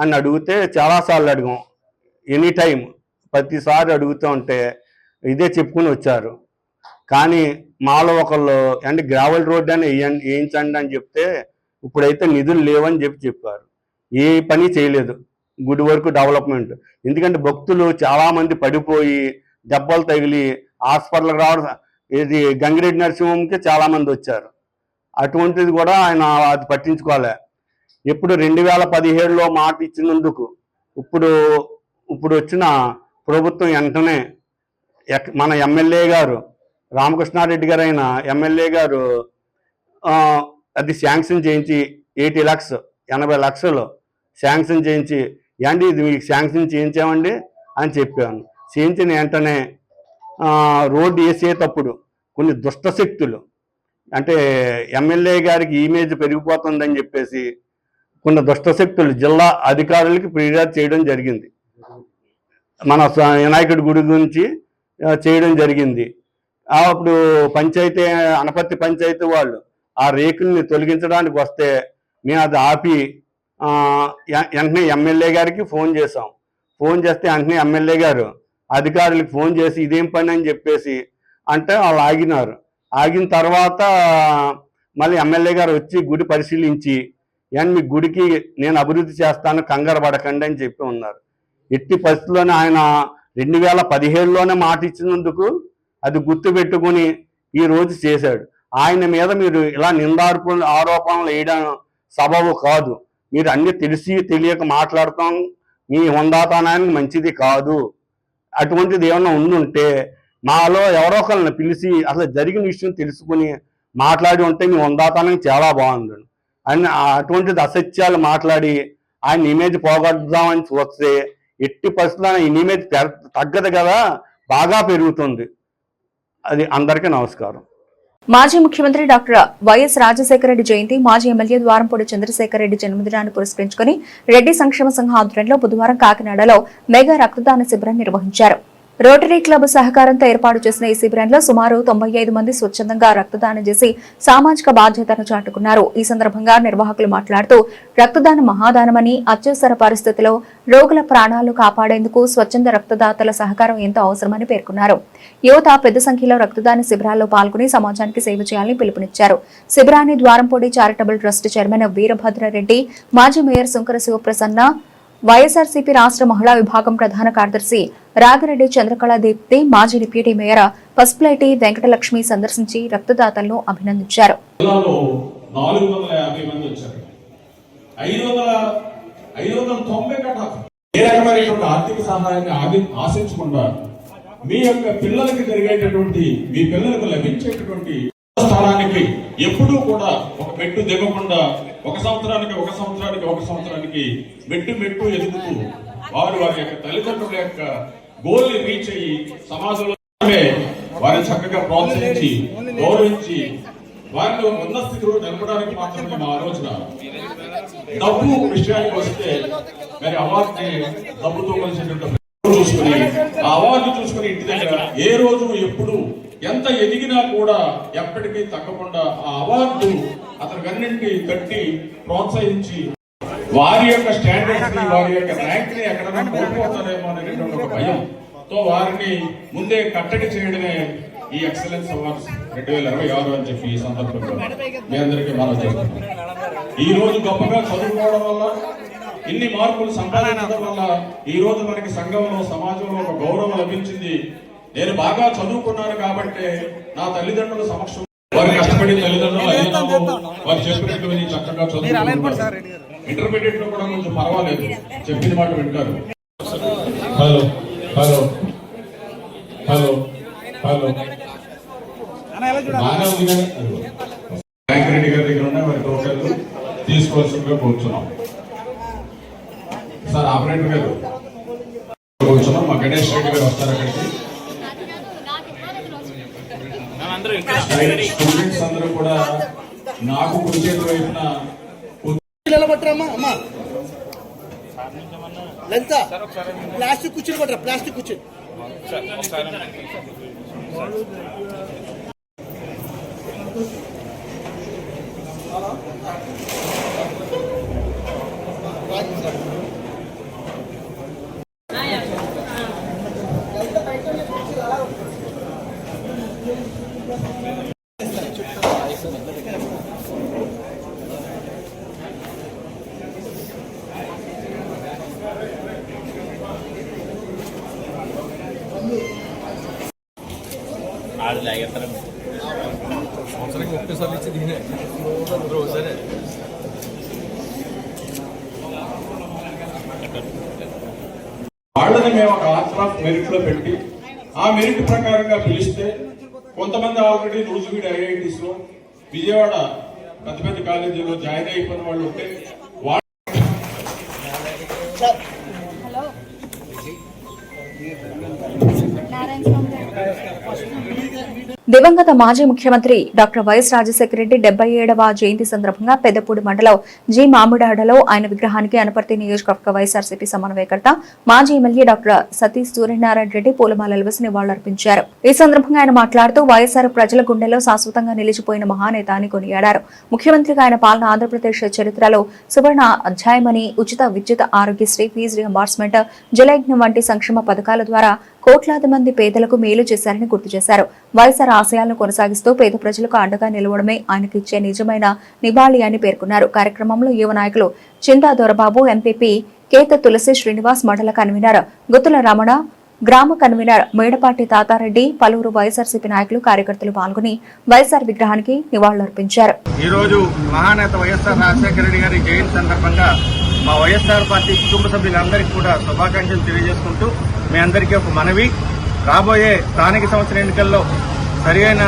అని అడిగితే చాలాసార్లు అడిగాం. ఎనీ టైం ప్రతిసారి అడుగుతూ ఉంటే ఇదే చెప్పుకుని వచ్చారు. కానీ మాలో ఒకళ్ళు అంటే గ్రావెల్ రోడ్ అని వేయించండి అని చెప్తే ఇప్పుడైతే నిధులు లేవని చెప్పారు. ఏ పని చేయలేదు గుడి వరకు డెవలప్మెంట్. ఎందుకంటే భక్తులు చాలామంది పడిపోయి దెబ్బలు తగిలి హాస్పిటల్కి రావడం, ఇది గంగిరెడ్డి నరసింహంకి చాలామంది వచ్చారు. అటువంటిది కూడా ఆయన అది పట్టించుకోలే. ఇప్పుడు 2017లో మాట ఇచ్చినందుకు ఇప్పుడు వచ్చిన ప్రభుత్వం వెంటనే మన ఎమ్మెల్యే గారు రామకృష్ణారెడ్డి గారు అయిన ఎమ్మెల్యే గారు అది శాంక్షన్ చేయించి 80 లక్షలు శాంక్షన్ చేయించి, ఏంటి ఇది మీకు శాంక్షన్ చేయించామండి అని చెప్పాను. చేయించిన వెంటనే రోడ్డు వేసేటప్పుడు కొన్ని దుష్టశక్తులు, అంటే ఎమ్మెల్యే గారికి ఇమేజ్ పెరిగిపోతుందని చెప్పేసి కొన్ని దుష్టశక్తులు జిల్లా అధికారులకి ఫిర్యాదు చేయడం జరిగింది. మన వినాయకుడి గుడి గురించి చేయడం జరిగింది. అప్పుడు పంచాయతీ అనపత్తి పంచాయతీ వాళ్ళు ఆ రేకుల్ని తొలగించడానికి వస్తే మేము అది ఆపి వెంటనే ఎమ్మెల్యే గారికి ఫోన్ చేసాం. ఫోన్ చేస్తే వెంటనే ఎమ్మెల్యే గారు అధికారులకు ఫోన్ చేసి ఇదేం పని అని చెప్పేసి అంటే వాళ్ళు ఆగినారు. ఆగిన తర్వాత మళ్ళీ ఎమ్మెల్యే గారు వచ్చి గుడి పరిశీలించి, అండ్ మీ గుడికి నేను అభివృద్ధి చేస్తాను, కంగారు పడకండి అని చెప్పి ఉన్నారు. ఎట్టి పరిస్థితుల్లోనే ఆయన 2017లోనే మాట ఇచ్చినందుకు అది గుర్తుపెట్టుకుని ఈరోజు చేశాడు. ఆయన మీద మీరు ఇలా ఆరోపణలు వేయడం సబబు కాదు. మీరు అన్ని తెలిసి తెలియక మాట్లాడతాం మీ హుందాతనానికి మంచిది కాదు. అటువంటిది ఏమన్నా ఉండుంటే మాలో ఎవరో ఒకరిని పిలిచి అసలు జరిగిన విషయం తెలుసుకుని మాట్లాడి ఉంటే మీ హుందాతనం చాలా బాగుంది అని, అటువంటిది అసత్యాలు మాట్లాడి ఆయన ఇమేజ్ పోగొడదామని చూస్తే ఎట్టి పరిస్థితుల్లో ఈ ఇమేజ్ తగ్గదు కదా, బాగా పెరుగుతుంది. అది అందరికీ నమస్కారం. మాజీ ముఖ్యమంత్రి డాక్టర్ వైఎస్ రాజశేఖర రెడ్డి జయంతి, మాజీ ఎమ్మెల్యే ద్వారంపూడి చంద్రశేఖర్ రెడ్డి జన్మదినాన్ని పురస్కరించుకుని రెడ్డి సంక్షేమ సంఘం ఆధ్వర్యంలో బుధవారం కాకినాడలో మెగా రక్తదాన శిబిరం నిర్వహించారు. రోటరీ క్లబ్ సహకారంతో ఏర్పాటు చేసిన ఈ శిబిరంలో సుమారు 95 మంది స్వచ్ఛందంగా రక్తదానం చేసి సామాజిక బాధ్యతను చాటుకున్నారు. ఈ సందర్భంగా నిర్వాహకులు మాట్లాడుతూ రక్తదానం మహాదానమని, అత్యవసర పరిస్థితిలో రోగుల ప్రాణాలు కాపాడేందుకు స్వచ్ఛంద రక్తదాతల సహకారం ఎంతో అవసరమని పేర్కొన్నారు. యువత పెద్ద సంఖ్యలో రక్తదాన శిబిరాల్లో పాల్గొని సమాజానికి సేవ చేయాలని పిలుపునిచ్చారు. శిబిరాన్ని Dwarampudi charitable trust chairman Veerabhadrareddy, మాజీ మేయర్ సుంకర శివప్రసన్న, వైఎస్ఆర్సీపీ రాష్ట్ర మహిళా విభాగం ప్రధాన కార్యదర్శి రాగిరెడ్డి చంద్రకళ దీప్తి, మాజీ డిప్యూటీ మేయర్ పసుపులేటి వెంకటలక్ష్మి సందర్శించి రక్తదాతలను అభినందించారు. 450 మంది వచ్చారు. 590 కన్నా ఏ రకమైనటువంటి ఆర్థిక సహాయాన్ని ఆశించకుండా మీ యొక్క పిల్లలకి జరిగేటటువంటి, మీ పిల్లలకు లభించేటటువంటి స్థానానికి ఎప్పుడూ కూడా ఒక మెట్టు దిగకుండా ఒక సంవత్సరానికి మెట్టు ఎదుగుతూ వారి యొక్క తల్లిదండ్రుల యొక్క గోల్ ని రీచ్ అయ్యి సమాజంలో వారిని చక్కగా ప్రోత్సహించి గౌరవించి వారిని ఉన్న స్థితిలో నిలపడానికి మాత్రమే మా ఆలోచన. డబ్బు విషయానికి వస్తే మరి అవార్డుని డబ్బుతో కలిసినటువంటి చూసుకుని ఆ అవార్డు చూసుకుని ఇంటి దగ్గర ఏ రోజు ఎప్పుడు ఎంత ఎదిగినా కూడా ఎప్పటికీ తగ్గకుండా ఆ అవార్డు అతనికి అన్నింటినీ కట్టి ప్రోత్సహించి వారి యొక్క స్టాండర్డ్స్ ని వారి యొక్క ర్యాంక్ ని ఎక్కడైనా కోల్పోతారేమో అనేటువంటి ఒక భయంతో వారిని ముందే కట్టడి చేయడమే ఈ ఎక్సలెన్స్ అవార్డ్స్ 2026 అని చెప్పి ఈ సందర్భంగా మీ అందరికీ మనం చేస్తున్నాం. ఈ రోజు గొప్పగా చదువుకోవడం వల్ల ఇన్ని మార్పులు సంపాదించడం వల్ల ఈ రోజు మనకి సంఘంలో సమాజంలో ఒక గౌరవం లభించింది. నేను బాగా చదువుకున్నాను కాబట్టి నా తల్లిదండ్రుల సమక్షం వారి కష్టపడి తల్లిదండ్రులు అయ్యేదాము వారు చెప్పినట్టు చక్కగా చదువుకుంటారు. ఇంటర్మీడియట్ లో కూడా కొంచెం పర్వాలేదు, చెప్పిన మాట వింటారు. Hello hello hello hello Venkat Reddy గారి దగ్గర ఉన్న వారి టోకెన్లు తీసుకోవాల్సిందిగా కూర్చున్నాం. సార్ ఆపరేటర్ గారు కూర్చున్నాం. మా గణేష్ రెడ్డి గారు వస్తారు అక్కడికి. స్టూడెంట్స్ అందరూ కూడా నాకు కుర్చేతి వైపున ప్లాస్టిక్ కూర్చొని పట్టరా, ప్లాస్టిక్ కూర్చొని వాళ్ళని మేము ఒక ఆర్డర్ ఆఫ్ మెరిట్ లో పెట్టి ఆ మెరిట్ ప్రకారంగా పిలిస్తే కొంతమంది ఆల్రెడీ నూజివీడు ఐఐటీస్ లో విజయవాడ పెద్ద పెద్ద కాలేజీలో జాయిన్ అయిపోయిన వాళ్ళు ఉంటే దివంగత మాజీ ముఖ్యమంత్రి డాక్టర్ వైఎస్ రాజశేఖర రెడ్డి 77వ జయంతి సందర్భంగా పెద్దపూడి మండలం జి మామిడాడలో ఆయన విగ్రహానికి అనపర్తి నియోజకవర్గ వైఎస్ఆర్సీపీ సమన్వయకర్త మాజీ ఎమ్మెల్యే డాక్టర్ సతీష్ సూర్యనారాయణ రెడ్డి పూలమాలలు వేసి నివాళులర్పించారు. ఈ సందర్భంగా ఆయన మాట్లాడుతూ వైఎస్ఆర్ ప్రజల గుండెల్లో శాశ్వతంగా నిలిచిపోయిన మహానేత అని కొనియాడారు. ముఖ్యమంత్రిగా ఆయన పాలన ఆంధ్రప్రదేశ్ చరిత్రలో సువర్ణ అధ్యాయమని ఉచిత విద్యుత్ ఆరోగ్యశ్రీ ఫీజు రియంబర్స్మెంట్ జలయజ్ఞం వంటి సంక్షేమ పథకాల ద్వారా కోట్లాది మంది పేదలకు మేలు చేశారని గుర్తు చేశారు. వైఎస్ఆర్ ఆశయాలను కొనసాగిస్తూ పేద ప్రజలకు అండగా నిలవడమే ఆయనకిచ్చే నిజమైన నివాళి అని పేర్కొన్నారు. కార్యక్రమంలో యువ నాయకులు చింతా దొరబాబు, ఎంపీపీ కేత తులసి శ్రీనివాస్, మండల కన్వీనర్ గుత్తుల రమణ, గ్రామ కన్వీనర్ మేడపాటి తాతారెడ్డి, పలువురు వైఎస్ఆర్సీపీ నాయకులు కార్యకర్తలు పాల్గొని వైఎస్ఆర్ విగ్రహానికి నివాళులర్పించారు. ఈ రోజు మహానేత వైఎస్ఆర్ రాజశేఖర రెడ్డి గారి జయంతి సందర్భంగా మా వైఎస్ఆర్ పార్టీ కుటుంబ సభ్యులందరికీ కూడా శుభాకాంక్షలు తెలియజేసుకుంటూ మీ అందరికీ ఒక మనవి, రాబోయే స్థానిక సంస్థల ఎన్నికల్లో సరైన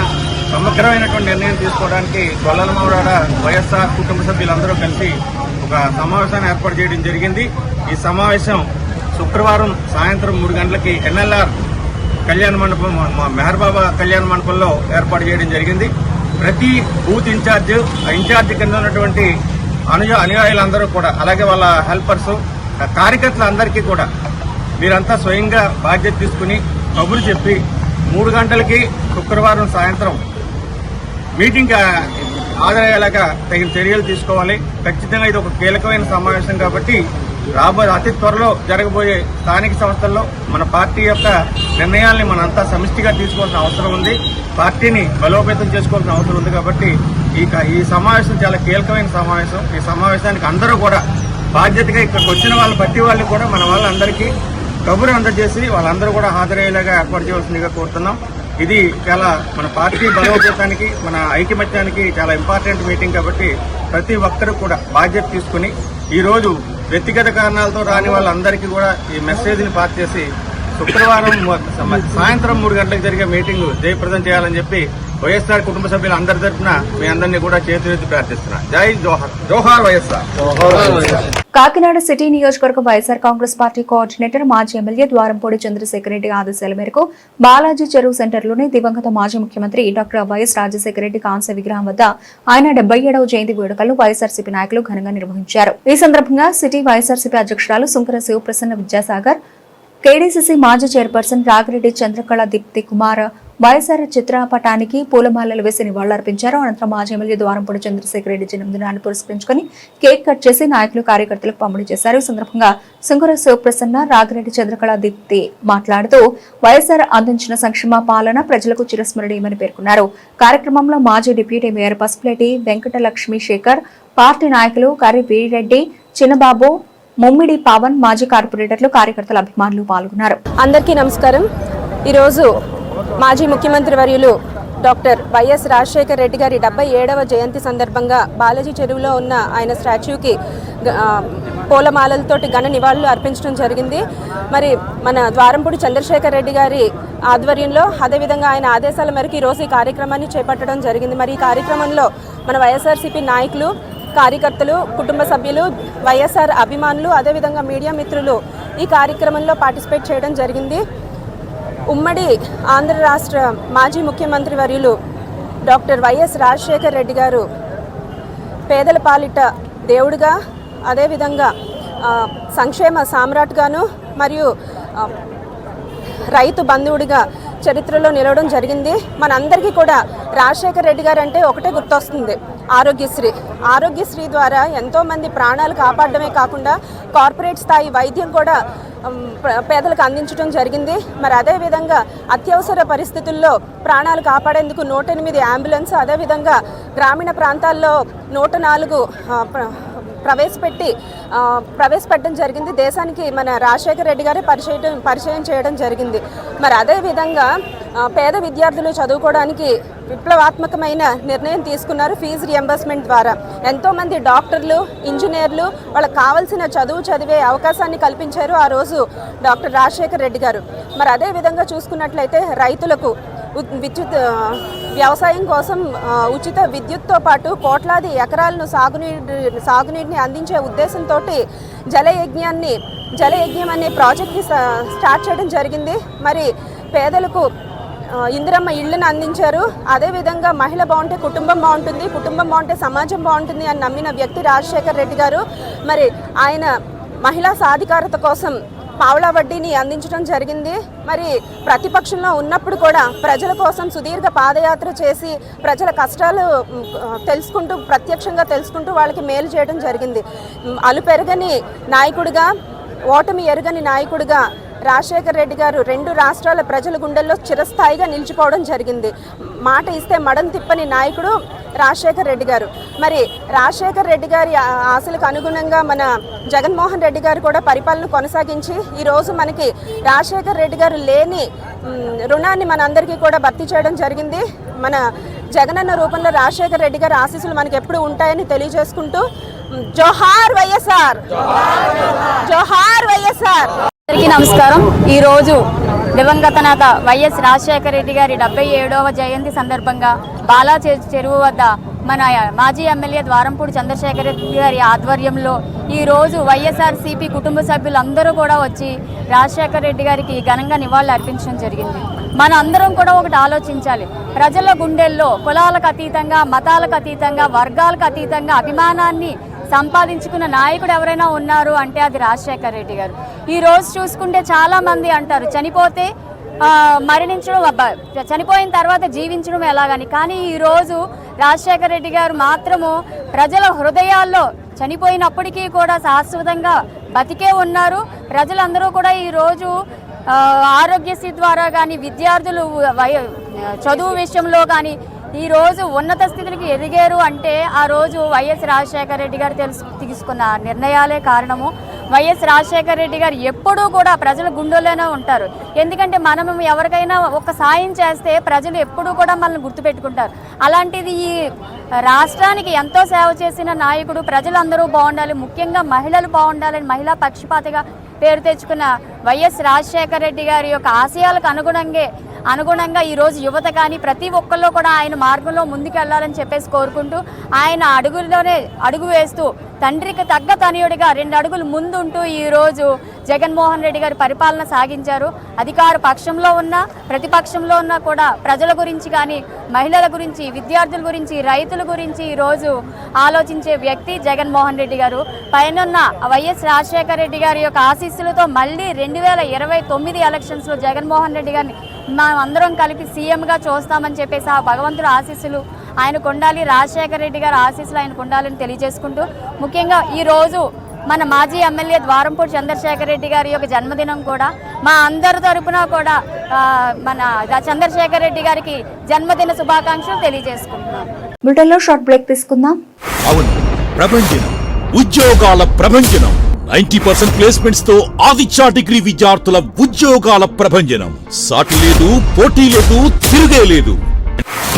సమగ్రమైనటువంటి నిర్ణయం తీసుకోవడానికి గొల్లలమౌరాడ వైఎస్ఆర్ కుటుంబ సభ్యులందరూ కలిసి ఒక సమావేశాన్ని ఏర్పాటు చేయడం జరిగింది. ఈ సమావేశం శుక్రవారం సాయంత్రం 3 గంటలకి ఎన్ఎల్ఆర్ కళ్యాణ మండపం, మా మెహర్ బాబా కళ్యాణ మండపంలో ఏర్పాటు చేయడం జరిగింది. ప్రతి బూత్ ఇన్ఛార్జ్, ఆ ఇన్ఛార్జ్ కింద ఉన్నటువంటి అనుయాయులందరూ కూడా, అలాగే వాళ్ళ హెల్పర్స్, కార్యకర్తలందరికీ కూడా మీరంతా స్వయంగా బాధ్యత తీసుకుని కబురు చెప్పి 3 గంటలకి శుక్రవారం సాయంత్రం మీటింగ్ హాజరయ్యేలాగా తగిన చర్యలు తీసుకోవాలి. ఖచ్చితంగా ఇది ఒక కీలకమైన సమావేశం కాబట్టి రాబోయే అతి త్వరలో జరగబోయే స్థానిక సంస్థల్లో మన పార్టీ యొక్క నిర్ణయాల్ని మనంతా సమిష్టిగా తీసుకోవాల్సిన అవసరం ఉంది. పార్టీని బలోపేతం చేసుకోవాల్సిన అవసరం ఉంది. కాబట్టి ఈ సమావేశం చాలా కీలకమైన సమావేశం. ఈ సమావేశానికి అందరూ కూడా బాధ్యతగా ఇక్కడికి వచ్చిన వాళ్ళ ప్రతి వాళ్ళు కూడా మన వాళ్ళందరికీ కబురు అందజేసి వాళ్ళందరూ కూడా హాజరయ్యేలాగా ఏర్పాటు చేయవలసిందిగా కోరుతున్నాం. ఇది చాలా మన పార్టీ బలోపేతానికి, మన ఐకమత్యానికి చాలా ఇంపార్టెంట్ మీటింగ్ కాబట్టి ప్రతి ఒక్కరు కూడా బాధ్యత తీసుకుని ఈరోజు వ్యక్తిగత కారణాలతో రాని వాళ్ళందరికీ కూడా ఈ మెసేజ్ని పాస్ చేసి శుక్రవారం సాయంత్రం 3 గంటలకు జరిగే మీటింగ్ జయప్రదం చేయాలని చెప్పి వైఎస్ఆర్ కుటుంబ సభ్యులు అందరి తరఫున మీ అందరినీ కూడా చేతులెత్తి ప్రార్థిస్తున్నా. జై జోహార్, జోహార్ వైఎస్ఆర్. కాకినాడ సిటీ నియోజకవర్గ వైఎస్ఆర్ కాంగ్రెస్ పార్టీ కోఆర్డినేటర్ మాజీ ఎమ్మెల్యే ద్వారంపూడి చంద్రశేఖర్ రెడ్డి ఆదేశాల మేరకు బాలాజీ చెరువు సెంటర్లోని దివంగత మాజీ ముఖ్యమంత్రి డాక్టర్ వైఎస్ రాజశేఖర రెడ్డి కాంస్య విగ్రహం వద్ద ఆయన 77వ జయంతి వేడుకలను వైఎస్ఆర్సీపీ నాయకులు ఘనంగా నిర్వహించారు. ఈ సందర్భంగా సిటీ వైఎస్ఆర్సీపీ అధ్యక్షురాలు సుంకర శివప్రసన్న విద్యాసాగర్, కేడీసీసీ మాజీ చైర్పర్సన్ రాగిరెడ్డి చంద్రకళ దీప్తి కుమార్ వైఎస్ఆర్ చిత్రపటానికి పూలమాలలు వేసి నివాళులర్పించారు. అనంతరం మాజీ ఎమ్మెల్యే ద్వారంపూడి చంద్రశేఖర్ రెడ్డి జన్మదినాన్ని పురస్కరించుకుని కేక్ కట్ చేసి నాయకులు కార్యకర్తలకు పంపిణీ చేశారు. ఈ సందర్భంగా సుంకర శివప్రసన్న, రాగిరెడ్డి చంద్రకళ దీప్తి మాట్లాడుతూ వైఎస్ఆర్ అందించిన సంక్షేమ పాలన ప్రజలకు చిరస్మరణీయమని పేర్కొన్నారు. కార్యక్రమంలో మాజీ deputy mayor Pasupuleti Venkatalakshmi Sekhar, party నాయకులు కర్రి వీరెడ్డి, చిన్నబాబు, ముమ్మిడి పవన్, మాజీ కార్పొరేటర్లు, కార్యకర్తల అభిమానులు పాల్గొన్నారు. అందరికీ నమస్కారం. ఈరోజు మాజీ ముఖ్యమంత్రి వర్యులు డాక్టర్ వైఎస్ రాజశేఖర్ రెడ్డి గారి 77వ జయంతి సందర్భంగా బాలాజీ చెరువులో ఉన్న ఆయన స్టాచ్యూకి పూలమాలలతోటి ఘన నివాళులు అర్పించడం జరిగింది. మరి మన ద్వారంపూడి చంద్రశేఖర్ రెడ్డి గారి ఆధ్వర్యంలో, అదేవిధంగా ఆయన ఆదేశాల మేరకు ఈరోజు ఈ కార్యక్రమాన్ని చేపట్టడం జరిగింది. మరి ఈ కార్యక్రమంలో మన వైఎస్ఆర్సీపీ నాయకులు, కార్యకర్తలు, కుటుంబ సభ్యులు, వైఎస్ఆర్ అభిమానులు, అదేవిధంగా మీడియా మిత్రులు ఈ కార్యక్రమంలో పార్టిసిపేట్ చేయడం జరిగింది. ఉమ్మడి ఆంధ్ర రాష్ట్ర మాజీ ముఖ్యమంత్రి వర్యులు డాక్టర్ వైఎస్ రాజశేఖర్ రెడ్డి గారు పేదల పాలిట దేవుడిగా, అదేవిధంగా సంక్షేమ సామ్రాట్గాను మరియు రైతు బంధువుడిగా చరిత్రలో నిలవడం జరిగింది. మనందరికీ కూడా రాజశేఖర్ రెడ్డి గారు అంటే ఒకటే గుర్తొస్తుంది, ఆరోగ్యశ్రీ. ఆరోగ్యశ్రీ ద్వారా ఎంతోమంది ప్రాణాలు కాపాడడమే కాకుండా కార్పొరేట్ స్థాయి వైద్యం కూడా పేదలకు అందించడం జరిగింది. మరి అదేవిధంగా అత్యవసర పరిస్థితుల్లో ప్రాణాలు కాపాడేందుకు 108 అంబులెన్స్, అదేవిధంగా గ్రామీణ ప్రాంతాల్లో 104 ప్రవేశపెట్టడం జరిగింది. దేశానికి మన రాజశేఖర్ రెడ్డి గారే పరిచయం చేయడం జరిగింది. మరి అదేవిధంగా పేద విద్యార్థులు చదువుకోవడానికి విప్లవాత్మకమైన నిర్ణయం తీసుకున్నారు. ఫీజు రియంబర్స్మెంట్ ద్వారా ఎంతోమంది డాక్టర్లు, ఇంజనీర్లు వాళ్ళకి కావాల్సిన చదువు చదివే అవకాశాన్ని కల్పించారు ఆ రోజు డాక్టర్ రాజశేఖర్ రెడ్డి గారు. మరి అదేవిధంగా చూసుకున్నట్లయితే రైతులకు వ్యవసాయం కోసం ఉచిత విద్యుత్తో పాటు కోట్లాది ఎకరాలను సాగునీటిని అందించే ఉద్దేశంతో జలయజ్ఞం అనే ప్రాజెక్ట్ని స్టార్ట్ చేయడం జరిగింది. మరి పేదలకు ఇందిరమ్మ ఇళ్లను అందించారు. అదేవిధంగా మహిళ బాగుంటే కుటుంబం బాగుంటుంది, కుటుంబం బాగుంటే సమాజం బాగుంటుంది అని నమ్మిన వ్యక్తి రాజశేఖర్ రెడ్డి గారు. మరి ఆయన మహిళా సాధికారత కోసం పావలా వడ్డీని అందించడం జరిగింది. మరి ప్రతిపక్షంలో ఉన్నప్పుడు కూడా ప్రజల కోసం సుదీర్ఘ పాదయాత్ర చేసి ప్రజల కష్టాలు ప్రత్యక్షంగా తెలుసుకుంటూ వాళ్ళకి మేలు చేయడం జరిగింది. అలుపెరగని నాయకుడిగా, ఓటమి ఎరగని నాయకుడిగా రాజశేఖర్ రెడ్డి గారు 2 రాష్ట్రాల ప్రజల గుండెల్లో చిరస్థాయిగా నిలిచిపోవడం జరిగింది. మాట ఇస్తే మడం తిప్పని నాయకుడు రాజశేఖర్ రెడ్డి గారు. మరి రాజశేఖర్ రెడ్డి గారి ఆశలకు అనుగుణంగా మన జగన్మోహన్ రెడ్డి గారు కూడా పరిపాలన కొనసాగించి ఈరోజు మనకి రాజశేఖర్ రెడ్డి గారు లేని రుణాన్ని మనందరికీ కూడా భర్తీ చేయడం జరిగింది. మన జగనన్న రూపంలో రాజశేఖర్ రెడ్డి గారి ఆశీస్సులు మనకి ఎప్పుడు ఉంటాయని తెలియజేసుకుంటూ జోహార్ వైఎస్ఆర్, జోహార్ వైఎస్ఆర్. అందరికీ నమస్కారం. ఈరోజు దివంగత నేత వైఎస్ రాజశేఖర రెడ్డి గారి 77వ జయంతి సందర్భంగా బాలాజీ చెరువు వద్ద మన మాజీ ఎమ్మెల్యే ద్వారంపూడి చంద్రశేఖర్ రెడ్డి గారి ఆధ్వర్యంలో ఈరోజు వైఎస్ఆర్సీపీ కుటుంబ సభ్యులందరూ కూడా వచ్చి రాజశేఖర రెడ్డి గారికి ఘనంగా నివాళులు అర్పించడం జరిగింది. మన అందరం కూడా ఒకటి ఆలోచించాలి. ప్రజల గుండెల్లో కులాలకు అతీతంగా, మతాలకు అతీతంగా, వర్గాలకు అతీతంగా అభిమానాన్ని సంపాదించుకున్న నాయకుడు ఎవరైనా ఉన్నారు అంటే అది రాజశేఖర రెడ్డి గారు. ఈ రోజు చూసుకుంటే చాలా మంది అంటారు చనిపోతే మరణించడం, చనిపోయిన తర్వాత జీవించడం ఎలాగని. కానీ ఈరోజు రాజశేఖర రెడ్డి గారు మాత్రము ప్రజల హృదయాల్లో చనిపోయినప్పటికీ కూడా శాశ్వతంగా బతికే ఉన్నారు. ప్రజలందరూ కూడా ఈరోజు ఆరోగ్యశ్రీ ద్వారా కానీ, విద్యార్థులు చదువు విషయంలో కానీ ఈరోజు ఉన్నత స్థితికి ఎదిగారు అంటే ఆ రోజు వైఎస్ రాజశేఖర రెడ్డి గారు తీసుకున్న నిర్ణయాలే కారణము. వైఎస్ రాజశేఖర రెడ్డి గారు ఎప్పుడూ కూడా ప్రజల గుండెల్లోనే ఉంటారు. ఎందుకంటే మనం ఎవరికైనా ఒక సాయం చేస్తే ప్రజలు ఎప్పుడూ కూడా మనల్ని గుర్తుపెట్టుకుంటారు. అలాంటిది ఈ రాష్ట్రానికి ఎంతో సేవ చేసిన నాయకుడు, ప్రజలందరూ బాగుండాలి, ముఖ్యంగా మహిళలు బాగుండాలని మహిళా పక్షపాతిగా పేరు తెచ్చుకున్న వైఎస్ రాజశేఖర రెడ్డి గారి యొక్క ఆశయాలకు అనుగుణంగా అనుగుణంగా ఈరోజు యువత కానీ ప్రతి ఒక్కళ్ళు కూడా ఆయన మార్గంలో ముందుకు వెళ్ళాలని చెప్పేసి కోరుకుంటూ ఆయన అడుగుల్లోనే అడుగు వేస్తూ తండ్రికి తగ్గ తనయుడిగా 2 అడుగులు ముందుంటూ ఈరోజు జగన్మోహన్ రెడ్డి గారి పరిపాలన సాగించారు. అధికార పక్షంలో ఉన్న ప్రతిపక్షంలో ఉన్న కూడా ప్రజల గురించి కానీ మహిళల గురించి విద్యార్థుల గురించి రైతుల గురించి ఈరోజు ఆలోచించే వ్యక్తి జగన్మోహన్ రెడ్డి గారు. పైనున్న వైఎస్ రాజశేఖర రెడ్డి గారి యొక్క ఆశీస్సులతో మళ్ళీ 2029 ఎలక్షన్స్లో జగన్మోహన్ రెడ్డి గారిని మనం అందరం కలిపి సీఎంగా చూస్తామని చెప్పేసి ఆ భగవంతుడు ఆశీస్సులు ఆయనకు ఉండాలి, రాజశేఖర రెడ్డి గారి ఆశీస్సులు ఆయనకు ఉండాలని తెలియజేసుకుంటూ ముఖ్యంగా ఈరోజు మన మాజీ ఎమ్మెల్యే ద్వారంపూడి చంద్రశేఖర్ రెడ్డి గారి యొక్క జన్మదినం కూడా మా అందరి తరపున కూడా మన చంద్రశేఖర్ రెడ్డి గారికి జన్మదిన శుభాకాంక్షలు తెలియజేసుకుంటున్నాం. బ్రిటన్లో షార్ట్ బ్రేక్ తీసుకుందాం. అవును, ప్రభంజనం ఉద్యోగాల ప్రభంజనం 90% ప్లేస్మెంట్స్ తో ఆదిత్య డిగ్రీ విద్యార్థుల ఉద్యోగాల ప్రభంజనం. సాటి లేదు, పోటీ లేదు, తిరుగే లేదు.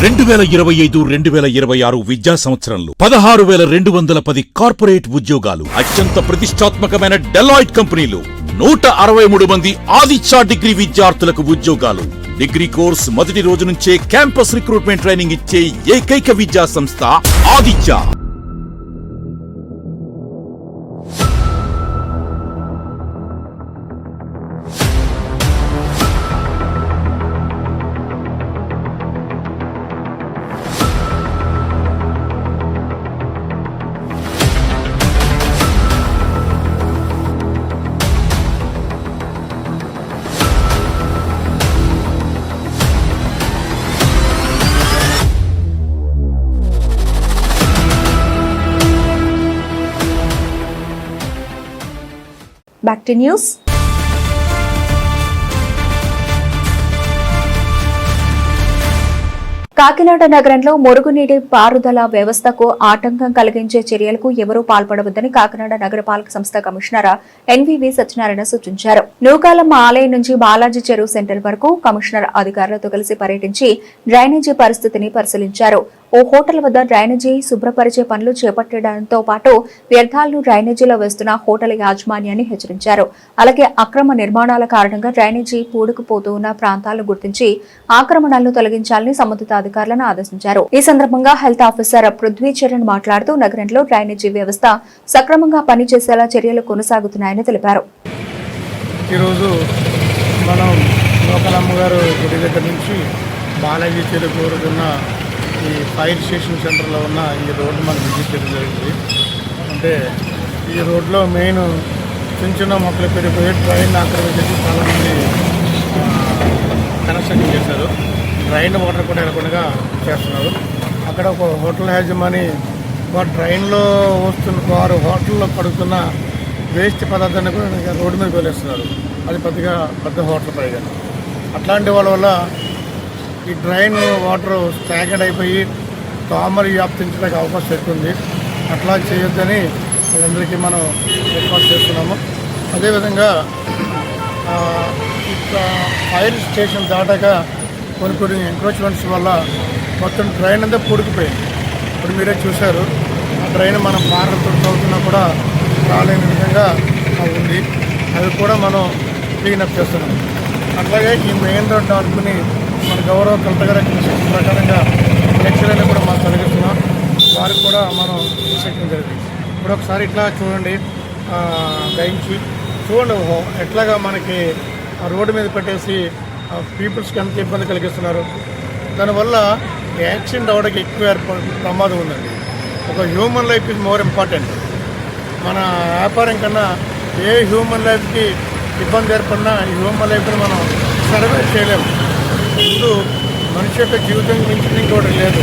2025-2026 విద్యా సంవత్సరంలో 16,210 కార్పొరేట్ ఉద్యోగాలు, అత్యంత ప్రతిష్టాత్మకమైన డెలాయిట్ కంపెనీలు, 163 మంది ఆదిత్య డిగ్రీ విద్యార్థులకు ఉద్యోగాలు. డిగ్రీ కోర్స్ మొదటి రోజు నుంచే క్యాంపస్ రిక్రూట్మెంట్ ట్రైనింగ్ ఇచ్చే ఏకైక విద్యా సంస్థ Aditya. Back to news. Kakinada నగరంలో మురుగునీటి పారుదల వ్యవస్థకు ఆటంకం కలిగించే చర్యలకు ఎవరూ పాల్పడవద్దని కాకినాడ నగరపాలక సంస్థ కమిషనర్ ఎన్వీవీ సత్యనారాయణ సూచించారు. నూకాలమ్మ ఆలయం నుంచి బాలాజీ చెరువు సెంటర్ వరకు కమిషనర్ అధికారులతో కలిసి పర్యటించి డ్రైనేజీ పరిస్థితిని పరిశీలించారు. ఓ హోటల్ వద్ద డ్రైనేజీ శుభ్రపరిచే పనులు చేపట్టడంతో పాటు వ్యర్థాలను డ్రైనేజీలో వేస్తున్న హోటల్ యాజమాన్యాన్ని హెచ్చరించారు. అలాగే అక్రమ నిర్మాణాల కారణంగా డ్రైనేజీ పూడుకుపోతూ ఉన్న ప్రాంతాలను గుర్తించి ఆక్రమణలను తొలగించాలని సంబంధిత అధికారులను ఆదేశించారు. ఈ సందర్భంగా హెల్త్ ఆఫీసర్ పృథ్వీచరణ్ మాట్లాడుతూ నగరంలో డ్రైనేజీ వ్యవస్థ సక్రమంగా పనిచేసేలా చర్యలు కొనసాగుతున్నాయని తెలిపారు. ఈరోజు మనం నూకాలమ్మ గారు గుడి దగ్గర నుంచి బాలాజీ చెరువు వరకున్న ఈ ఫైర్ స్టేషన్ సెంటర్లో ఉన్న ఈ రోడ్డు మనం విజిట్ చేయడం జరిగింది. అంటే ఈ రోడ్లో మెయిన్ చిన్న చిన్న మొక్కలు పెరిగిపోయి ట్రైన్ ఆక్రమించేసి చాలామంది కన్స్ట్రక్షన్ చేశారు. డ్రైన్ వాటర్ కూడా వెళ్ళకుండా చేస్తున్నారు. అక్కడ ఒక హోటల్ యాజమాని ట్రైన్లో వస్తున్న వారు హోటల్లో పడుతున్న వేస్ట్ పదార్థాన్ని కూడా రోడ్డు మీద వదిలేస్తున్నారు. అది పెద్ద హోటల్ పైగా. అట్లాంటి వాళ్ళ వల్ల ఈ డ్రైన్ వాటర్ స్టాగ్నెంట్ అయిపోయి దోమలు వ్యాప్తించడానికి అవకాశం ఎక్కువ. అట్లా చేయొద్దని వాళ్ళందరికీ మనం రిక్వెస్ట్ చేస్తున్నాము. అదేవిధంగా ఫైర్ స్టేషన్ దాటాక కొన్ని ఎంక్రోచ్మెంట్స్ వల్ల మొత్తం డ్రైన్ అంతా పూడికిపోయింది. ఇప్పుడు మీరే చూశారు. ఆ డ్రైన్ మనం పారలతో తోలుతున్నా కూడా రాలేని విధంగా ఉంది. అవి కూడా మనం క్లీనప్ చేస్తున్నాం. అట్లాగే ఈ మెయిన్ రోడ్ ఆడుకుని మన గౌరవ కలెక్టర్ గారి ఇన్స్ట్రక్షన్ ప్రకారంగా లెక్చర్ని కూడా మనం తొలగిస్తున్నాం. వారికి కూడా మనం ఇన్స్ట్రక్షన్ జరిగింది. ఇప్పుడు ఒకసారి ఇట్లా చూడండి, గ్రహించి చూడండి ఎట్లాగా మనకి రోడ్డు మీద పెట్టేసి పీపుల్స్కి ఎంత ఇబ్బంది కలిగిస్తున్నారు. దానివల్ల యాక్సిడెంట్ అవ్వడానికి ఎక్కువ ప్రమాదం ఉందండి. ఒక human life is more important. మన వ్యాపారం కన్నా ఏ హ్యూమన్ లైఫ్కి ఇబ్బంది ఏర్పడినా ఈ హ్యూమన్ లైఫ్ని మనం సర్వైవ్ చేయలేము. ముందు మనిషి యొక్క జీవితం నుంచి ఇంకోటి లేదు.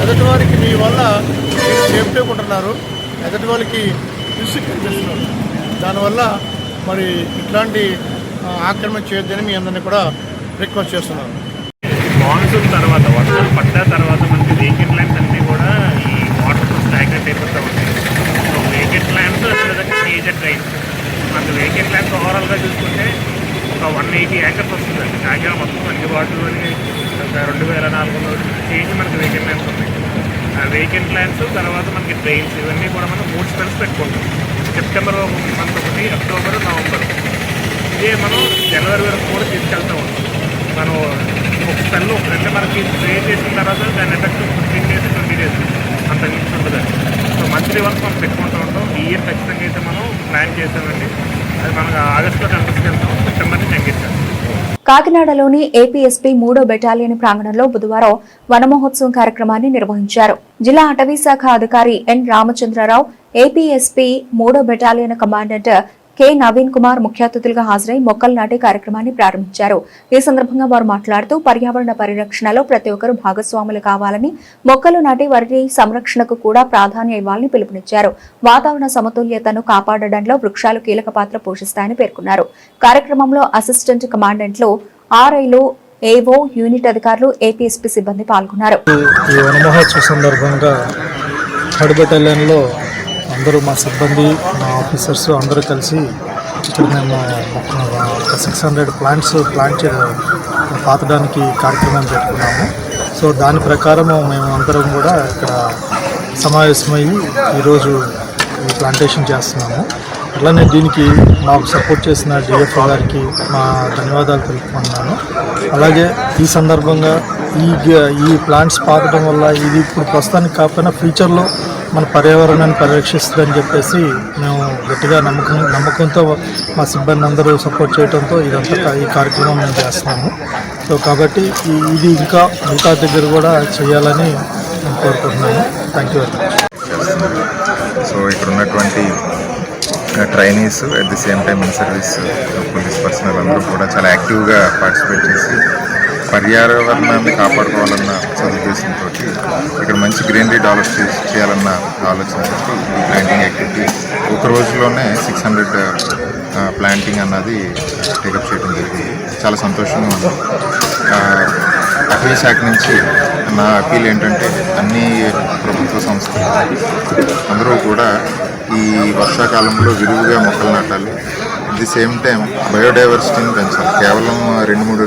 ఎదుటి వారికి మీ వల్ల మీరు సేఫ్టీ ఉంటున్నారు, ఎదుటి వాళ్ళకి రిస్క్ కనిపిస్తున్నారు. దానివల్ల మరి ఇట్లాంటి ఆక్రమణ చేయొద్దని మీ అందరినీ కూడా రిక్వెస్ట్ చేస్తున్నాను. మాన్సూన్ తర్వాత వర్షాలు పడ్డ తర్వాత మనకి వేకెంట్ ల్యాండ్స్ అన్నీ కూడా ఈ వాటర్తో స్టాగ్నెట్ అయిపోతూ ఉంటాయి. సో వేకెంట్ ల్యాండ్స్ అదేవిధంగా మేజర్ డ్రైన్స్. మనకు వేకెంట్ ల్యాండ్స్ ఓవరాల్గా చూసుకుంటే ఒక 180 ఏకర్స్ వస్తుందండి. కాకినాడ మొత్తం అన్ని వార్డుల్లోని 2,400 చేంజ్ మనకి వేకెంట్ ల్యాండ్స్ ఉన్నాయి. ఆ వేకెంట్ ల్యాండ్స్ తర్వాత మనకి డ్రైన్స్ ఇవన్నీ కూడా మనం 3 స్పెల్స్ పెట్టుకుంటాం. సెప్టెంబర్ మంత్ ఒకటి, అక్టోబర్, నవంబర్. ఇదే మనం జనవరి వరకు కూడా తీసుకెళ్తూ ఉంటాం. మనం ఒక స్పెల్ అంటే మనకి స్ప్రే చేసిన తర్వాత దాని ఎఫెక్ట్ 15 days 20 days అంత మించి ఉంటుందండి. సో మంత్లీ వన్స్ మనం పెట్టుకుంటూ ఉంటాం. ఈ ఇయర్ ఖచ్చితంగా అయితే మనం ప్లాన్ చేసామండి. అది మనకు ఆగస్టులో తీసుకెళ్తాం, సెప్టెంబర్ని తగ్గిస్తాం. కాకినాడలోని ఏపీఎస్పీ 3వ బెటాలియన్ ప్రాంగణంలో బుధవారం వనమహోత్సవం కార్యక్రమాన్ని నిర్వహించారు. జిల్లా అటవీ శాఖ అధికారి ఎన్ రామచంద్రరావు, ఏపీఎస్పీ 3వ battalion commandant K Naveen Kumar ముఖ్య అతిథులుగా హాజరై మొక్కలు నాటే కార్యక్రమాన్ని ప్రారంభించారు. ఈ సందర్భంగా వారు మాట్లాడుతూ పర్యావరణ పరిరక్షణలో ప్రతి ఒక్కరూ భాగస్వాములు కావాలని, మొక్కలు నాటి వారి సంరక్షణకు కూడా ప్రాధాన్యం ఇవ్వాలని పిలుపునిచ్చారు. వాతావరణ సమతుల్యతను కాపాడడంలో వృక్షాలు కీలక పాత్ర పోషిస్తాయని పేర్కొన్నారు. కార్యక్రమంలో అసిస్టెంట్ కమాండెంట్లు, ఆర్ఐలు, ఏవో, యూనిట్ అధికారులు, ఏపీఎస్పీ సిబ్బంది పాల్గొన్నారు. ఈ వన మహోత్సవ సందర్భంగా 3rd బెటాలియన్లో అందరూ మా సిబ్బంది, మా ఆఫీసర్స్ అందరూ కలిసి ఇక్కడ మేము 600 ప్లాంట్స్ పాతడానికి కార్యక్రమం పెట్టుకున్నాము. సో దాని ప్రకారం మేము అందరం కూడా ఇక్కడ సమావేశమయ్యి ఈరోజు ఈ ప్లాంటేషన్ చేస్తున్నాము. అట్లానే దీనికి మాకు సపోర్ట్ చేసిన డిఎఫ్ఓ గారికి మా ధన్యవాదాలు తెలుపుకుంటున్నాను. అలాగే ఈ సందర్భంగా ఈ ప్లాంట్స్ పాతడం వల్ల ఇది ఇప్పుడు ప్రస్తుతానికి కాకపోయినా ఫ్యూచర్లో మన పర్యావరణాన్ని పరిరక్షిస్తుందని చెప్పేసి మేము గట్టిగా నమ్మకంతో మా సిబ్బంది అందరూ సపోర్ట్ చేయడంతో ఇదంతా ఈ కార్యక్రమం మేము చేస్తున్నాము. సో కాబట్టి ఇది ఇంకా మిగతా దగ్గర కూడా చేయాలని నేను కోరుకుంటున్నాను. Thank you very much. So ఇక్కడ ఉన్నటువంటి trainees at the same time in service police personnel అందరూ కూడా చాలా యాక్టివ్గా పార్టిసిపేట్ చేసి పర్యావరణాన్ని కాపాడుకోవాలన్న సదుద్దేశంతో ఇక్కడ మంచి గ్రీనరీ డెవలప్ చేయాలన్న ఆలోచనతో ఈ ప్లాంటింగ్ యాక్టివిటీ ఒక రోజులోనే 600 ప్లాంటింగ్ అన్నది టేకప్ చేయడం జరిగింది. చాలా సంతోషంగా ఉంది. అటవీ శాఖ నుంచి నా అపీల్ ఏంటంటే అన్ని ప్రభుత్వ సంస్థలు అందరూ కూడా ఈ వర్షాకాలంలో విరివిగా మొక్కలు నాటాలి. అట్ ది సేమ్ టైం బయోడైవర్సిటీని పెంచాలి. కేవలం 2-3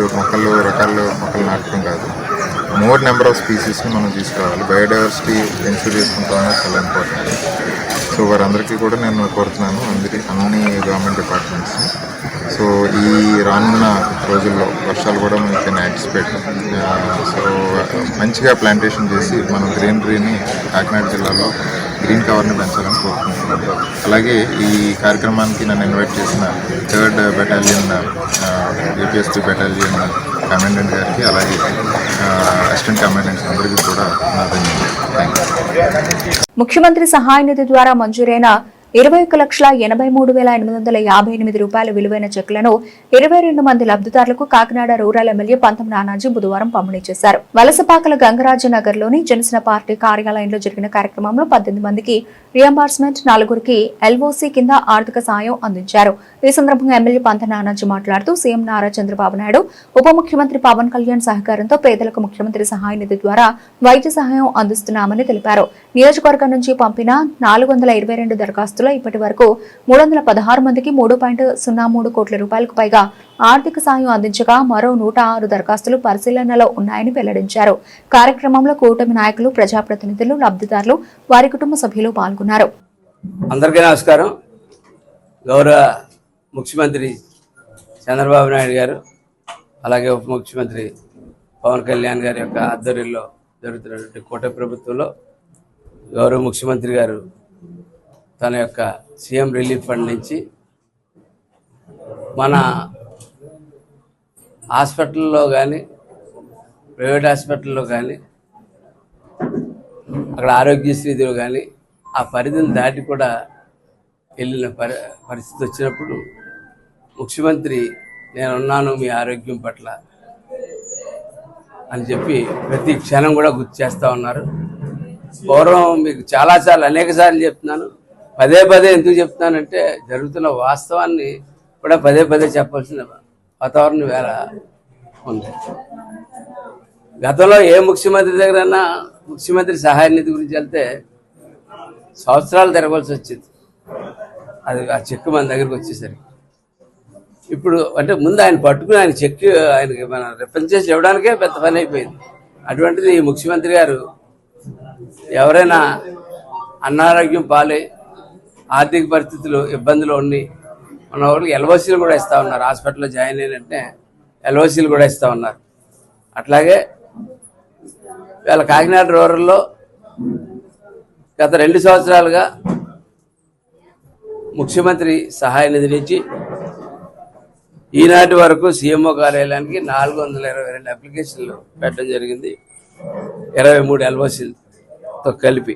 రకాల మొక్కలు నాటడం కాదు, మోర్ నెంబర్ ఆఫ్ స్పీసీస్ని మనం తీసుకురావాలి. బయోడైవర్సిటీ ఎన్షూర్ చేసుకుంటాం అనేది చాలా ఇంపార్టెంట్. సో వారందరికీ కూడా నేను కోరుతున్నాను, అన్ని గవర్నమెంట్ డిపార్ట్మెంట్స్ని. సో ఈ రానున్న రోజుల్లో వర్షాలు కూడా మనకి యాంటిసిపేట్. సో మంచిగా ప్లాంటేషన్ చేసి మనం గ్రీనరీని కాకినాడ జిల్లాలో గ్రీన్ కవర్ని పెంచాలని కోరుకుంటున్నాను. అలాగే ఈ కార్యక్రమానికి నన్ను ఇన్వైట్ చేసిన 3rd battalion APSP battalion commandant గారికి, అలాగే అసిస్టెంట్ కమాండెంట్స్ అందరికీ కూడా నా ధన్యవాదాలు. Thank you. ముఖ్యమంత్రి సహాయ నిధి ద్వారా మంజూరైన 21,83,858 రూపాయల విలువైన చెక్కులను 22 మంది లబ్ధిదారులకు కాకినాడ రూరల్ ఎమ్మెల్యే పంతం నానాజీ బుధవారం పంపిణీ చేశారు. వలసపాకల గంగరాజనగర్ లోని జనసేన పార్టీ కార్యాలయంలో జరిగిన కార్యక్రమంలో 18 మందికి రియంబర్స్మెంట్, 4కి ఎల్ఓసి కింద ఆర్థిక సాయం అందించారు. ఈ సందర్భంగా ఎమ్మెల్యే పంతం నానాజీ మాట్లాడుతూ సీఎం నారా చంద్రబాబు నాయుడు, ఉప ముఖ్యమంత్రి పవన్ కళ్యాణ్ సహకారంతో పేదలకు ముఖ్యమంత్రి సహాయ నిధి ద్వారా వైద్య సహాయం అందిస్తున్నామని తెలిపారు. నియోజకవర్గం నుంచి పంపిన 422 దరఖాస్తులు ఇప్పటి వరకు 316 మందికి 3.03 కోట్ల రూపాయలకు పైగా ఆర్థిక సాయం అందించగా మరో 106 దరఖాస్తులు పరిశీలనలో ఉన్నాయని వెల్లడించారు. కార్యక్రమంలో కూటమి నాయకులు, ప్రజాప్రతినిధులు, లబ్ధిదారులు, వారి కుటుంబ సభ్యులు పాల్గొన్నారు. అందరికీ నమస్కారం. గౌరవ ముఖ్యమంత్రి చంద్రబాబు నాయుడు గారు, అలాగే ఉప ముఖ్యమంత్రి పవన్ కళ్యాణ్ గారి యొక్క ఆధ్వర్యంలో జరుగుతున్నటువంటి కూటమి ప్రభుత్వంలో గౌరవ ముఖ్యమంత్రి గారు తన యొక్క సీఎం రిలీఫ్ ఫండ్ నుంచి మన హాస్పిటల్లో కానీ, ప్రైవేట్ హాస్పిటల్లో కానీ, అక్కడ ఆరోగ్యశ్రీలో కానీ ఆ పరిధిని దాటి కూడా వెళ్ళిన పరిస్థితి వచ్చినప్పుడు ముఖ్యమంత్రి నేనున్నాను మీ ఆరోగ్యం పట్ల అని చెప్పి ప్రతి క్షణం కూడా గుర్తు చేస్తూ ఉన్నారు. పూర్వం మీకు చాలా అనేక సార్లు చెప్తున్నాను, పదే ఎందుకు చెప్తున్నానంటే జరుగుతున్న వాస్తవాన్ని కూడా పదే చెప్పాల్సిన వాతావరణం వేళ ఉంది. గతంలో ఏ ముఖ్యమంత్రి దగ్గరైనా ముఖ్యమంత్రి సహాయ నిధి గురించి వెళ్తే సంవత్సరాలు తిరగవలసి వచ్చింది. అది ఆ చెక్ మన దగ్గరికి వచ్చేసరికి ఇప్పుడు అంటే ముందు ఆయన పట్టుకుని ఆయన చెక్ ఆయనకి మనం రిఫరెన్స్ చేసి ఇవ్వడానికే పెద్ద పని అయిపోయింది. అటువంటిది ఈ ముఖ్యమంత్రి గారు ఎవరైనా అనారోగ్యం పాలై ఆర్థిక పరిస్థితులు ఇబ్బందులు ఉన్నాయి మన వాళ్ళకి ఎల్ఓసీలు కూడా ఇస్తూ ఉన్నారు. హాస్పిటల్లో జాయిన్ అయినంటే ఎల్ఓసీలు కూడా ఇస్తూ ఉన్నారు. అట్లాగే ఇవాళ కాకినాడ రూరల్లో గత 2 సంవత్సరాలుగా ముఖ్యమంత్రి సహాయ నిధి నుంచి ఈనాటి వరకు సీఎంఓ కార్యాలయానికి 422 అప్లికేషన్లు పెట్టడం జరిగింది, 23 ఎల్ఓసీలతో కలిపి.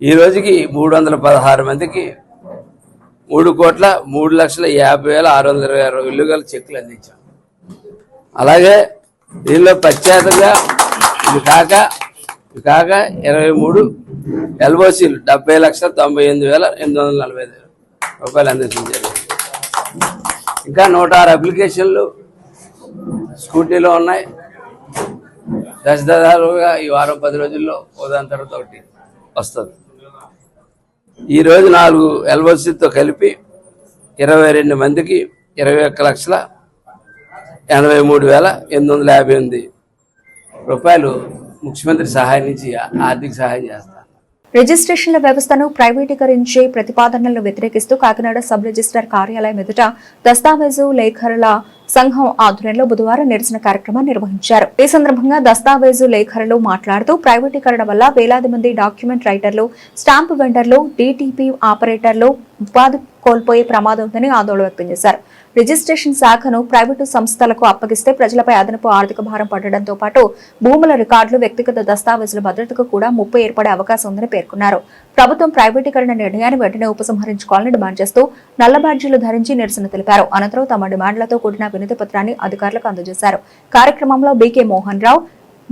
ఈ రోజుకి 316 మందికి 3,03,50,626 ఇల్లుగల చెక్కులు అందించాం. అలాగే దీనిలో ప్రత్యేకంగా ఇది కాక 23 ఎల్ఓసీలు 70,98,845 రూపాయలు అందించడం జరిగింది. ఇంకా 106 అప్లికేషన్లు స్కూటీలో ఉన్నాయి. దశదారులుగా ఈ వారం 10 రోజుల్లో ఉదాహరణ తర్వాత ఒకటి వస్తుంది. ఈరోజు 4 ఎల్ఓసీతో కలిపి 22 మందికి 21,83,858 రూపాయలు ముఖ్యమంత్రి సహాయం నుంచి ఆర్థిక సహాయం చేస్తారు. రిజిస్ట్రేషన్ల వ్యవస్థను ప్రైవేటీకరించే ప్రతిపాదనలను వ్యతిరేకిస్తూ కాకినాడ సబ్ రిజిస్ట్రార్ కార్యాలయం ఎదుట దస్తావేజు లేఖరుల సంఘం ఆధ్వర్యంలో బుధవారం నిరసన కార్యక్రమాన్ని నిర్వహించారు. ఈ సందర్భంగా దస్తావేజు లేఖరులు మాట్లాడుతూ ప్రైవేటీకరణ వల్ల వేలాది మంది డాక్యుమెంట్ రైటర్లు, స్టాంపు వెండర్లు, డీటీపీ ఆపరేటర్లు ఉపాధి కోల్పోయే ప్రమాదం ఉందని ఆందోళన వ్యక్తం చేశారు. రిజిస్ట్రేషన్ శాఖను ప్రైవేటు సంస్థలకు అప్పగిస్తే ప్రజలపై అదనపు ఆర్థిక భారం పడడంతో పాటు భూముల రికార్డులు, వ్యక్తిగత దస్తావేజుల భద్రతకు కూడా ముప్పు ఏర్పడే అవకాశం ఉందని పేర్కొన్నారు. ప్రభుత్వం ప్రైవేటీకరణ నిర్ణయాన్ని వెంటనే ఉపసంహరించుకోవాలని డిమాండ్ చేస్తూ నల్ల బ్యాడ్జీలు ధరించి నిరసన తెలిపారు. అనంతరం తమ డిమాండ్లతో కూడిన వినతి పత్రాన్ని అధికారులకు అందజేశారు. కార్యక్రమంలో BK Mohan Rao,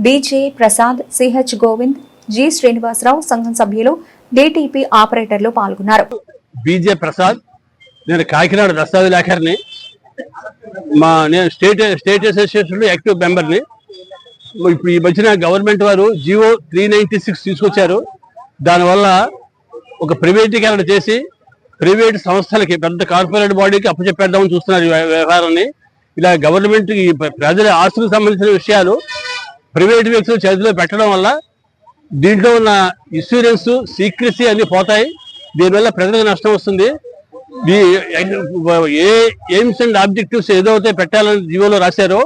బీజే Prasad, CH Govind, G Srinivasarao, సంఘం సభ్యులు, డీటీపీ ఆపరేటర్లు పాల్గొన్నారు. బీజే ప్రసాద్, నేను కాకినాడ దస్తావేజ్ లేఖర్ని. నేను స్టేట్ అసోసియేషన్ యాక్టివ్ మెంబర్ని. ఇప్పుడు ఈ మధ్యన గవర్నమెంట్ వారు జియో 396 తీసుకొచ్చారు. దానివల్ల ఒక ప్రైవేటీకరణ చేసి ప్రైవేట్ సంస్థలకి, పెద్ద కార్పొరేట్ బాడీకి అప్పచెప్పేద్దామని చూస్తున్నారు ఈ వ్యవహారాన్ని. ఇలా గవర్నమెంట్ ప్రజల ఆస్తులకు సంబంధించిన విషయాలు ప్రైవేట్ వ్యక్తులు చేతిలో పెట్టడం వల్ల దీంట్లో ఉన్న ఇన్సూరెన్స్, సీక్రెసీ అన్ని పోతాయి. దీనివల్ల ప్రజలకు నష్టం వస్తుంది. ఏ ఎయిమ్స్ అండ్ ఆబ్జెక్టివ్స్ ఏదైతే పెట్టాలని జీవోలో రాశారో,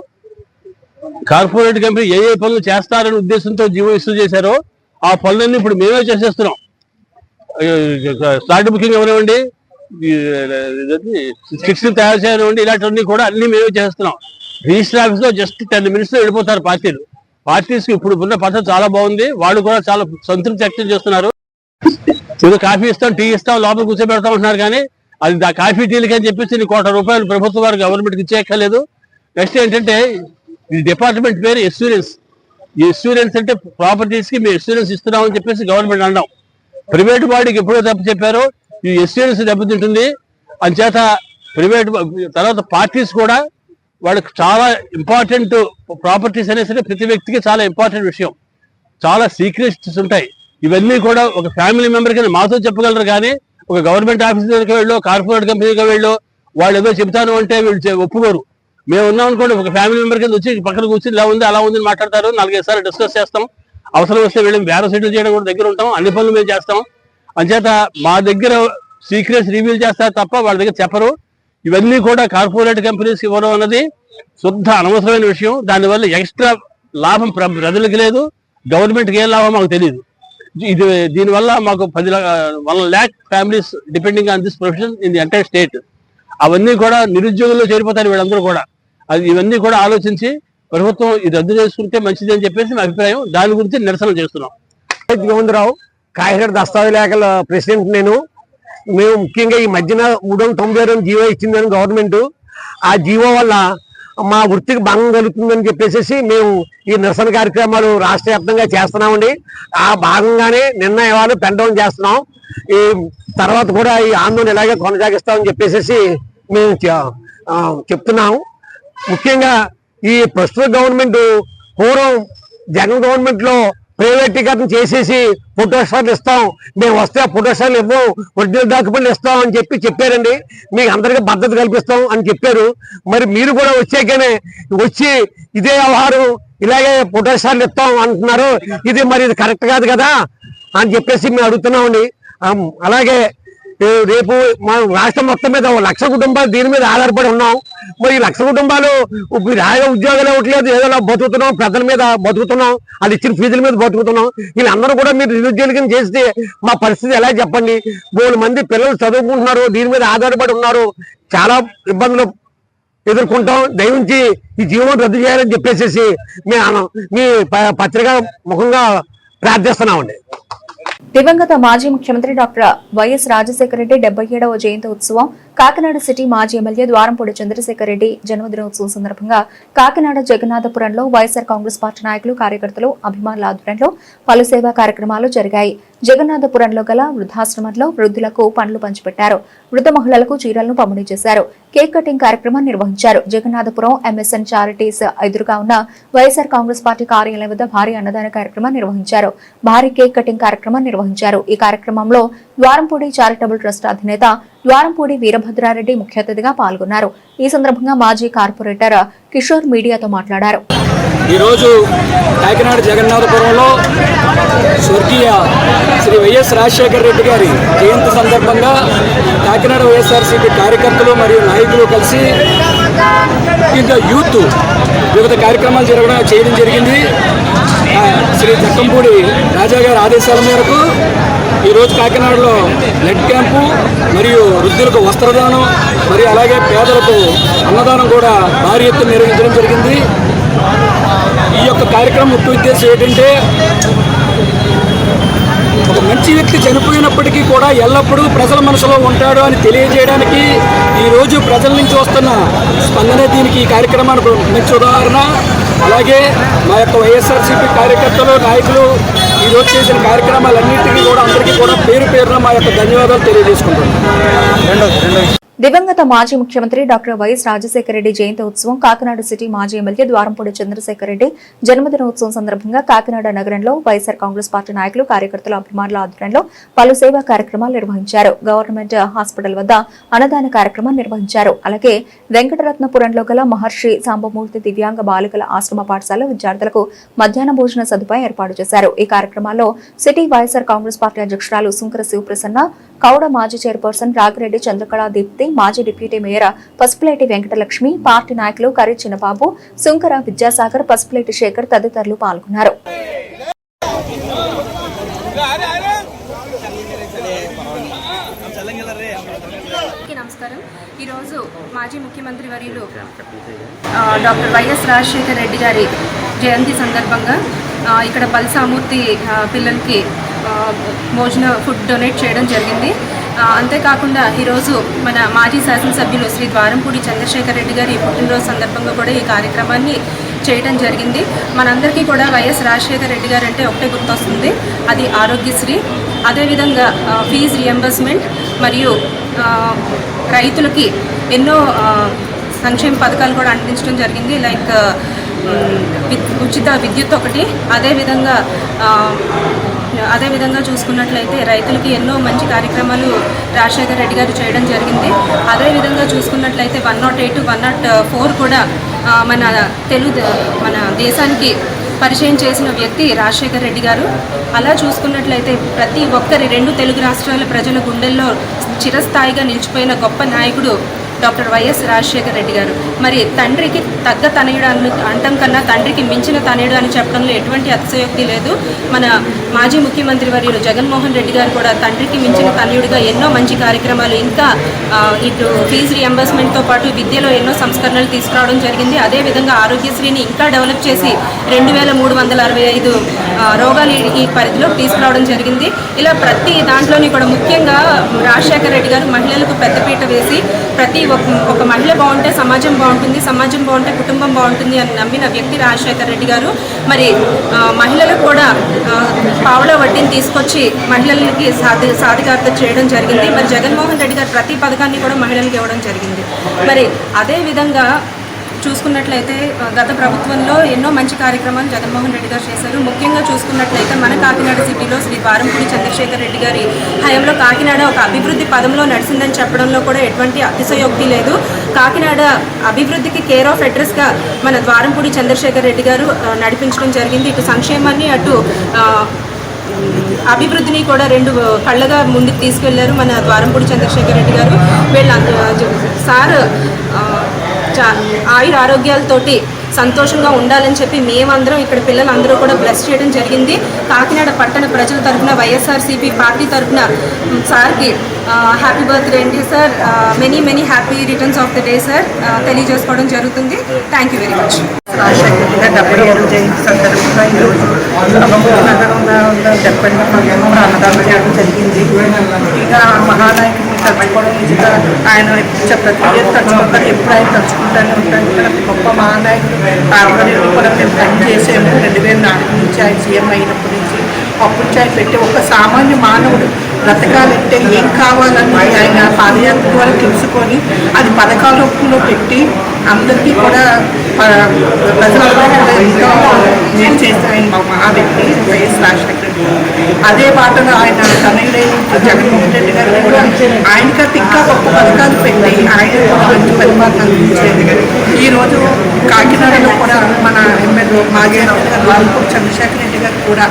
కార్పొరేట్ కంపెనీ ఏ పనులు చేస్తారనే ఉద్దేశంతో జీవో ఇష్యూ చేశారో ఆ పనులన్నీ ఇప్పుడు మేమే చేసేస్తున్నాం. స్లాట్ బుకింగ్ ఎవరివ్వండి, స్టిక్స్ తయారు చేయనివ్వండి, ఇలాంటివన్నీ కూడా అన్ని మేమే చేస్తున్నాం. రిజిస్టర్ ఆఫీస్ లో జస్ట్ 10 minutes లో వెళ్ళిపోతారు పార్టీస్. ఇప్పుడు ఉన్న పద్ధతి చాలా బాగుంది. వాళ్ళు కూడా చాలా సంతృప్తి వ్యక్తం చేస్తున్నారు. ఏదో కాఫీ ఇస్తాం, టీ ఇస్తాం, లోపల కూర్చోబెడతాం అంటున్నారు. కానీ అది కాఫీ టీలకి అని చెప్పేసి ₹1,00,00,000 ప్రభుత్వం వారు గవర్నమెంట్కి ఇచ్చేయక్కర్లేదు. నెక్స్ట్ ఏంటంటే ఈ డిపార్ట్మెంట్ పేరు ఎస్యూరెన్స్. ఈ ఎస్యూరెన్స్ అంటే ప్రాపర్టీస్ కి మేము ఎస్యూరెన్స్ ఇస్తున్నామని చెప్పేసి గవర్నమెంట్ అన్నాం. ప్రైవేట్ బాడీకి ఎప్పుడో తప్పు చెప్పారో ఈ ఎస్యూరెన్స్ దెబ్బతింటుంది. అంచేత ప్రైవేట్ తర్వాత పార్టీస్ కూడా వాళ్ళకి చాలా ఇంపార్టెంట్ ప్రాపర్టీస్ అనేసరికి ప్రతి వ్యక్తికి చాలా ఇంపార్టెంట్ విషయం. చాలా సీక్రెట్స్ ఉంటాయి. ఇవన్నీ కూడా ఒక ఫ్యామిలీ మెంబర్ కింద మాతో చెప్పగలరు. కానీ ఒక గవర్నమెంట్ ఆఫీస్ దగ్గరికి వెళ్ళు, కార్పొరేట్ కంపెనీకి వెళ్ళు, వాళ్ళు ఏదో చెప్తాను అంటే వీళ్ళు ఒప్పుకోరు. మేము ఉన్నాం అనుకోండి, ఒక ఫ్యామిలీ మెంబర్ కింద వచ్చి పక్కన కూర్చొని ఇలా ఉంది అలా ఉంది మాట్లాడతారు. 4-5 సార్లు డిస్కస్ చేస్తాం. అవసరం వస్తే వీళ్ళని బేర సెటిల్ చేయడం కూడా దగ్గర ఉంటాం. అన్ని పనులు మేము చేస్తాం. అంచేత మా దగ్గర సీక్రెట్స్ రివీల్ చేస్తారు తప్ప వాళ్ళ దగ్గర చెప్పరు. ఇవన్నీ కూడా కార్పొరేట్ కంపెనీస్ ఇవ్వడం అన్నది శుద్ధ అనవసరమైన విషయం. దానివల్ల ఎక్స్ట్రా లాభం ప్రజలకు లేదు, గవర్నమెంట్కి ఏం లాభం మాకు తెలియదు. దీనివల్ల మాకు 1 lakh families depending on this profession in the entire state. అవన్నీ కూడా నిరుద్యోగుల్లో చేరిపోతారు వీళ్ళందరూ కూడా. ఇవన్నీ కూడా ఆలోచించి ప్రభుత్వం ఇది రద్దు చేసుకుంటే మంచిది అని చెప్పేసి మా అభిప్రాయం. దాని గురించి నిరసన చేస్తున్నాం. గోవిందరావు, కాకినాడ దస్తావేజ్ లేఖల ప్రెసిడెంట్ నేను. మేము ముఖ్యంగా ఈ మధ్యన 392 జీవో ఇచ్చిందని గవర్నమెంట్, ఆ జీవో వల్ల మా వృత్తికి భంగం కలుగుతుందని చెప్పేసి మేము ఈ నిరసన కార్యక్రమాలు రాష్ట్ర వ్యాప్తంగా చేస్తున్నామండి. ఆ భాగంగానే నిన్న ఇవాళ పెండౌన్ చేస్తున్నాం. ఈ తర్వాత కూడా ఈ ఆందోళన ఇలాగే కొనసాగిస్తామని చెప్పేసి మేము చెప్తున్నాము. ముఖ్యంగా ఈ ప్రస్తుత గవర్నమెంట్ పూర్వం జగన్ గవర్నమెంట్ లో ప్రైవేటీకరణ చేసేసి ఫోటోస్టార్లు ఇస్తాం, మేము వస్తే ఆ ఫోటోస్టార్లు ఇవ్వం, ఒరిజినల్ డాక్యుమెంట్లు ఇస్తాం అని చెప్పారండి. మీకు అందరికీ భద్రత కల్పిస్తాం అని చెప్పారు. మరి మీరు కూడా వచ్చాకనే వచ్చి ఇదే వ్యవహారం ఇలాగే ఫోటోస్టార్లు ఇస్తాం అంటున్నారు. ఇది మరి ఇది కరెక్ట్ కాదు కదా అని చెప్పేసి మేము అడుగుతున్నామండి. అలాగే రేపు మా రాష్ట్రం మొత్తం మీద 1,00,000 కుటుంబాలు దీని మీద ఆధారపడి ఉన్నాం. మరి 1,00,000 కుటుంబాలు హాయిగా ఉద్యోగాలు ఇవ్వట్లేదు, ఏదో బతుకుతున్నాం, పెద్దల మీద బతుకుతున్నాం, అది ఇచ్చిన ఫీజుల మీద బతుకుతున్నాం. వీళ్ళందరూ కూడా మీరు నిరుద్యోగం చేస్తే మా పరిస్థితి ఎలా చెప్పండి? 3 మంది పిల్లలు చదువుకుంటున్నారు, దీని మీద ఆధారపడి ఉన్నారు, చాలా ఇబ్బందులు ఎదుర్కొంటాం. దయవుంచి ఈ జీవనం రద్దు చేయాలని చెప్పేసి మీ పత్రికా ముఖంగా ప్రార్థిస్తున్నామండి. దివంగత మాజీ ముఖ్యమంత్రి డాక్టర్ వైఎస్ రాజశేఖర రెడ్డి 77వ జయంతి ఉత్సవం కాకినాడ సిటీ మాజీ ఎమ్మెల్యే ద్వారంపూడి చంద్రశేఖర్ రెడ్డి జన్మదినోత్సవం సందర్భంగా కాకినాడ జగన్నాథపురంలో వైఎస్ఆర్ కాంగ్రెస్ పార్టీ నాయకులు, కార్యకర్తలు, అభిమానుల ఆధ్వర్యంలో పలు సేవా కార్యక్రమాలు జరిగాయి. జగన్నాథపురంలో గల వృద్ధాశ్రమంలో వృద్ధులకు పండ్లు పంచిపెట్టారు. వృద్ధ మహిళలకు చీరలను పంపిణీ చేశారు. కేక్ కటింగ్ కార్యక్రమం నిర్వహించారు. జగన్నాథపురం MSN చారిటీస్ ఎదురుగా ఉన్న వైఎస్ఆర్ కాంగ్రెస్ పార్టీ కార్యాలయం వద్ద భారీ అన్నదాన కార్యక్రమం నిర్వహించారు. భారీ కేక్ కటింగ్ కార్యక్రమం నిర్వహించారు. ఈ కార్యక్రమంలో ద్వారంపూడి చారిటబుల్ ట్రస్ట్ అధినేత ద్వారంపూడి వీరభద్రారెడ్డి ముఖ్య అతిథిగా పాల్గొన్నారు. ఈ సందర్భంగా మాజీ కార్పొరేటర్ కిషోర్ మీడియాతో మాట్లాడారు. ఈరోజు కాకినాడ జగన్నాథపురంలో స్వర్గీయ శ్రీ వైఎస్ రాజశేఖర రెడ్డి గారి జయంతి సందర్భంగా కాకినాడ వైఎస్ఆర్సీపీ కార్యకర్తలు మరియు నాయకులు కలిసి ఇంకా యూత్ వివిధ కార్యక్రమాలు చేయడం జరిగింది. శ్రీ జక్కంపూడి రాజా గారి ఆదేశాల మేరకు ఈరోజు కాకినాడలో బ్లడ్ క్యాంపు మరియు వృద్ధులకు వస్త్రదానం మరియు అలాగే పేదలకు అన్నదానం కూడా భారీ ఎత్తున నిర్వహించడం జరిగింది. ఈ యొక్క కార్యక్రమం ముఖ్య ఉద్దేశం ఏంటంటే, ఒక మంచి వ్యక్తి చనిపోయినప్పటికీ కూడా ఎల్లప్పుడూ ప్రజల మనసులో ఉంటాడు అని తెలియజేయడానికి ఈరోజు ప్రజల నుంచి వస్తున్న స్పందనే దీనికి ఈ కార్యక్రమానికి మంచి ఉదాహరణ. అలాగే మా యొక్క వైఎస్ఆర్సీపీ కార్యకర్తలు, నాయకులు ఈరోజు చేసిన కార్యక్రమాలన్నింటినీ కూడా అందరికీ కూడా పేరు పేరున మా యొక్క ధన్యవాదాలు తెలియజేసుకుంటున్నాం. దివంగత మాజీ ముఖ్యమంత్రి డాక్టర్ వైఎస్ రాజశేఖర రెడ్డి జయంతి ఉత్సవం కాకినాడ సిటీ మాజీ ఎమ్మెల్యే ద్వారంపూడి చంద్రశేఖర్ రెడ్డి జన్మదినోత్సవం సందర్భంగా కాకినాడ నగరంలో వైఎస్ఆర్ కాంగ్రెస్ పార్టీ నాయకులు, కార్యకర్తలు, అభిమానుల ఆధ్వర్యంలో పలు సేవా కార్యక్రమాలు నిర్వహించారు. గవర్నమెంట్ హాస్పిటల్ వద్ద అన్నదాన కార్యక్రమం నిర్వహించారు. అలాగే వెంకటరత్నపురంలో గల మహర్షి సాంబమూర్తి దివ్యాంగ బాలికల ఆశ్రమ పాఠశాల విద్యార్థులకు మధ్యాహ్న భోజన సదుపాయం ఏర్పాటు చేశారు. ఈ కార్యక్రమాల్లో సిటీ వైఎస్ఆర్ కాంగ్రెస్ పార్టీ అధ్యక్షురాలు సుంకర శివప్రసన్న, కౌడ మాజీ చైర్పర్సన్ రాగిరెడ్డి చంద్రకళా దీప్తి, మాజీ deputy mayor Pasupuleti Venkatalakshmi, party నాయకులు కరి చిన్నబాబు, సుంకర విద్యాసాగర్, పసుపులేటి శేఖర్ తదితరులు పాల్గొన్నారు. నమస్కారం. ఈరోజు మాజీ ముఖ్యమంత్రి వర్యులు డాక్టర్ వైఎస్ రాజశేఖర రెడ్డి గారి జయంతి సందర్భంగా ఇక్కడ బల్సామూర్తి పిల్లలకి భోజన ఫుడ్ డొనేట్ చేయడం జరిగింది. అంతేకాకుండా ఈరోజు మన మాజీ శాసనసభ్యులు శ్రీ ద్వారంపూడి చంద్రశేఖర్ రెడ్డి గారి పుట్టినరోజు సందర్భంగా కూడా ఈ కార్యక్రమాన్ని చేయడం జరిగింది. మనందరికీ కూడా వైఎస్ రాజశేఖర రెడ్డి గారు అంటే ఒకటే గుర్తొస్తుంది, అది ఆరోగ్యశ్రీ, అదేవిధంగా ఫీజు రియంబర్స్మెంట్ మరియు రైతులకి ఎన్నో సంక్షేమ పథకాలు కూడా అందించడం జరిగింది. లైక్ ఉచిత విద్యుత్ ఒకటి, అదేవిధంగా చూసుకున్నట్లయితే రైతులకి ఎన్నో మంచి కార్యక్రమాలు రాజశేఖర రెడ్డి గారు చేయడం జరిగింది. అదేవిధంగా చూసుకున్నట్లయితే 108, 104 కూడా మన దేశానికి పరిచయం చేసిన వ్యక్తి రాజశేఖర రెడ్డి గారు. అలా చూసుకున్నట్లయితే ప్రతి ఒక్కరి 2 తెలుగు రాష్ట్రాల ప్రజల గుండెల్లో చిరస్థాయిగా నిలిచిపోయిన గొప్ప నాయకుడు డాక్టర్ వైఎస్ రాజశేఖర రెడ్డి గారు. మరి తండ్రికి తగ్గ తనయుడు అంటం కన్నా తండ్రికి మించిన తనయుడు అని చెప్పడంలో ఎటువంటి అతిశయోక్తి లేదు. మన మాజీ ముఖ్యమంత్రి వర్యులు జగన్మోహన్ రెడ్డి గారు కూడా తండ్రికి మించిన తనయుడిగా ఎన్నో మంచి కార్యక్రమాలు, ఇంకా ఇటు ఫీజు రియంబర్స్మెంట్తో పాటు విద్యలో ఎన్నో సంస్కరణలు తీసుకురావడం జరిగింది. అదేవిధంగా ఆరోగ్యశ్రీని ఇంకా డెవలప్ చేసి 2365 రోగాలు ఈ పరిధిలో తీసుకురావడం జరిగింది. ఇలా ప్రతి దాంట్లోని కూడా ముఖ్యంగా రాజశేఖర రెడ్డి గారు మహిళలకు పెద్దపీట వేసి ప్రతి ఒక మహిళ బాగుంటే సమాజం బాగుంటుంది, సమాజం బాగుంటే కుటుంబం బాగుంటుంది అని నమ్మిన వ్యక్తి రాజశేఖర రెడ్డి గారు. మరి మహిళలకు కూడా పావలా వడ్డీని తీసుకొచ్చి మహిళలకి సాధికారత చేయడం జరిగింది. మరి జగన్మోహన్ రెడ్డి గారు ప్రతి పథకాన్ని కూడా మహిళలకు ఇవ్వడం జరిగింది. మరి అదేవిధంగా చూసుకున్నట్లయితే గత ప్రభుత్వంలో ఎన్నో మంచి కార్యక్రమాలు జగన్మోహన్ రెడ్డి గారు చేశారు. ముఖ్యంగా చూసుకున్నట్లయితే మన కాకినాడ సిటీలో శ్రీ ద్వారంపూడి చంద్రశేఖర్ రెడ్డి గారి హయాంలో కాకినాడ ఒక అభివృద్ధి పదంలో నడిచిందని చెప్పడంలో కూడా ఎటువంటి అతిశయోక్తి లేదు. కాకినాడ అభివృద్ధికి కేర్ ఆఫ్ అడ్రస్గా మన ద్వారంపూడి చంద్రశేఖర్ రెడ్డి గారు నడిపించడం జరిగింది. ఇటు సంక్షేమాన్ని అటు అభివృద్ధిని కూడా 2 కళ్ళగా ముందుకు తీసుకెళ్లారు మన ద్వారంపూడి చంద్రశేఖర్ రెడ్డి గారు. వీళ్ళ సార్ ఆయుర ఆరోగ్యాలతోటి సంతోషంగా ఉండాలని చెప్పి మేమందరం ఇక్కడ పిల్లలందరూ కూడా బ్లెస్ చేయడం జరిగింది. కాకినాడ పట్టణ ప్రజల తరఫున వైఎస్ఆర్సీపీ పార్టీ తరఫున సార్కి హ్యాపీ బర్త్డే అండి sir, many happy returns of the day sir తెలియజేసుకోవడం జరుగుతుంది. Thank you very much. Rajasekhar జయంతి సందర్భంగా ఈరోజు నగరంలో 70 అన్నదానం చేయడం జరిగింది. ఇక మహానాయకుడిని తలుచుకోవడం నిజంగా ఆయన ప్రతి ఇయర్ తలుచుకుంటారు, ఎప్పుడు ఆయన తలుచుకుంటూనే ఉంటారు. ఇక్కడ గొప్ప మహానాయకుడు ఆధ్వర్యంలో కూడా మేము పనిచేసాము. 2004 నుంచి ఆయన సీఎం అయినప్పటి నుంచి అప్పుడు నుంచి ఆయన పెట్టే ఒక సామాన్య మానవుడు బ్రతకాలంటే ఏం కావాలని ఆయన పాదయాత్ర ద్వారా తెలుసుకొని అది పథకాల రూపంలో పెట్టి అందరికీ కూడా ప్రజలందరూ కూడా ఎంతో నేను చేస్తే ఆయన మహా వ్యక్తి వైఎస్ రాజశేఖర రెడ్డి. అదే బాటలో ఆయన తనయుడైన జగన్మోహన్ రెడ్డి గారు కూడా ఆయనకంటే ఇంకా గొప్ప పథకాలు పెట్టి ఆయన కూడా మంచి పరిపాలన అందించేది. ఈరోజు కాకినాడలో కూడా మన ఎమ్మెల్యే మాజీ వారంపూడి చంద్రశేఖర్ రెడ్డి గారు కూడా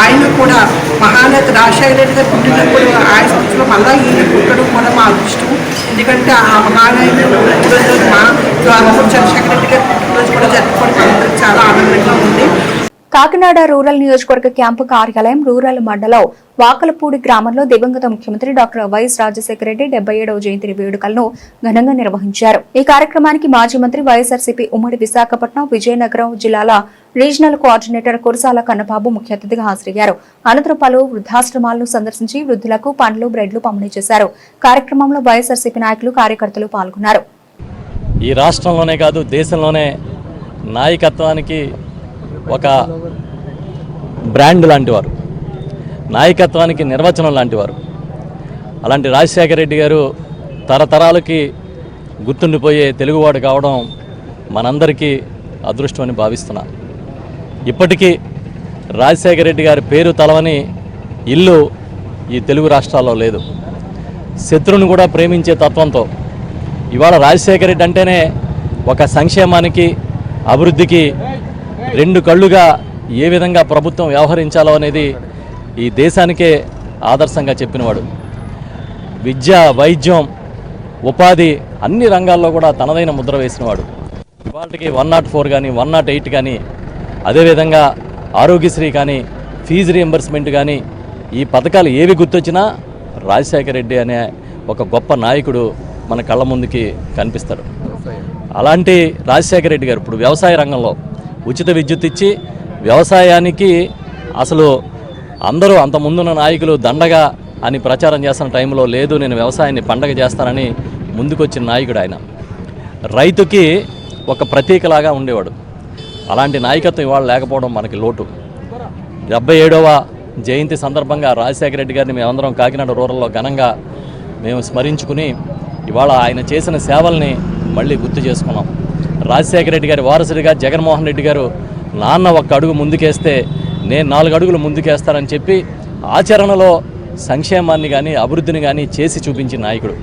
ఆయన కూడా మహానేత రాజశేఖర రెడ్డి గారు పుట్టినప్పుడు ఆయన సంవత్సరంలో మళ్ళీ ఈయన పుట్టడం కూడా మా అదృష్టం. ఎందుకంటే ఆ మహానాయకుడు పుట్టినరోజు మా వారంపూడి చంద్రశేఖర రెడ్డి గారు పుట్టినరోజు కూడా జరుపుకోవడం అందరికి చాలా ఆనందంగా ఉంది. కాకినాడ రూరల్ నియోజకవర్గ క్యాంపు కార్యాలయం రూరల్ మండలం వాకలపూడి గ్రామంలో దివంగత ముఖ్యమంత్రి డాక్టర్ వైఎస్ రాజశేఖర రెడ్డి 77వ జయంతి వేడుకలను ఘనంగా నిర్వహించారు. ఈ కార్యక్రమానికి మాజీ మంత్రి వైఎస్ఆర్సీపీ ఉమ్మడి విశాఖపట్నం విజయనగరం జిల్లాల రీజనల్ కోఆర్డినేటర్ కురసాల కన్నబాబు ముఖ్య అతిథిగా హాజరయ్యారు. అనంతరం పలు వృద్ధాశ్రమాలను సందర్శించి వృద్ధులకు పండ్లు బ్రెడ్లు పంపిణీ చేశారు. కార్యక్రమంలో వైఎస్ఆర్సీపీ నాయకులు కార్యకర్తలు పాల్గొన్నారు. ఈ రాష్ట్రంలోనే కాదు దేశంలోనే నాయకత్వానికి ఒక బ్రాండ్ లాంటివారు, నాయకత్వానికి నిర్వచనం లాంటివారు. అలాంటి రాజశేఖర రెడ్డి గారు తరతరాలకి గుర్తుండిపోయే తెలుగువాడు కావడం మనందరికీ అదృష్టం అని భావిస్తున్నా. ఇప్పటికీ రాజశేఖర రెడ్డి గారి పేరు తలవని ఇల్లు ఈ తెలుగు రాష్ట్రాల్లో లేదు. శత్రువును కూడా ప్రేమించే తత్వంతో ఇవాళ రాజశేఖర రెడ్డి అంటేనే ఒక సంక్షేమానికి అభివృద్ధికి రెండు కళ్ళుగా ఏ విధంగా ప్రభుత్వం వ్యవహరించాలో అనేది ఈ దేశానికే ఆదర్శంగా చెప్పినవాడు. విద్య, వైద్యం, ఉపాధి అన్ని రంగాల్లో కూడా తనదైన ముద్ర వేసినవాడు. ఇవాళకి 104 కానీ 108 కానీ అదేవిధంగా ఆరోగ్యశ్రీ కానీ ఫీజు రియంబర్స్మెంట్ కానీ ఈ పథకాలు ఏవి గుర్తొచ్చినా రాజశేఖర రెడ్డి అనే ఒక గొప్ప నాయకుడు మన కళ్ళ ముందుకి కనిపిస్తాడు. అలాంటి రాజశేఖర రెడ్డి గారు ఇప్పుడు వ్యవసాయ రంగంలో ఉచిత విద్యుత్ ఇచ్చి వ్యవసాయానికి అసలు అందరూ అంత ముందున్న నాయకులు దండగా అని ప్రచారం చేస్తున్న టైంలో లేదు నేను వ్యవసాయాన్ని పండగ చేస్తానని ముందుకొచ్చిన నాయకుడు ఆయన. రైతుకి ఒక ప్రతీకలాగా ఉండేవాడు. అలాంటి నాయకత్వం ఇవాళ లేకపోవడం మనకి లోటు. 77వ జయంతి సందర్భంగా రాజశేఖర రెడ్డి గారిని మేమందరం కాకినాడ రూరల్లో ఘనంగా మేము స్మరించుకుని ఇవాళ ఆయన చేసిన సేవల్ని మళ్ళీ గుర్తు చేసుకున్నాం. రాజశేఖర రెడ్డి గారి వారసుడిగా జగన్మోహన్ రెడ్డి గారు నాన్న ఒక్క అడుగు ముందుకేస్తే నేను 4 అడుగులు ముందుకేస్తానని చెప్పి ఆచరణలో సంక్షేమాన్ని కానీ అభివృద్ధిని కానీ చేసి చూపించిన నాయకుడు.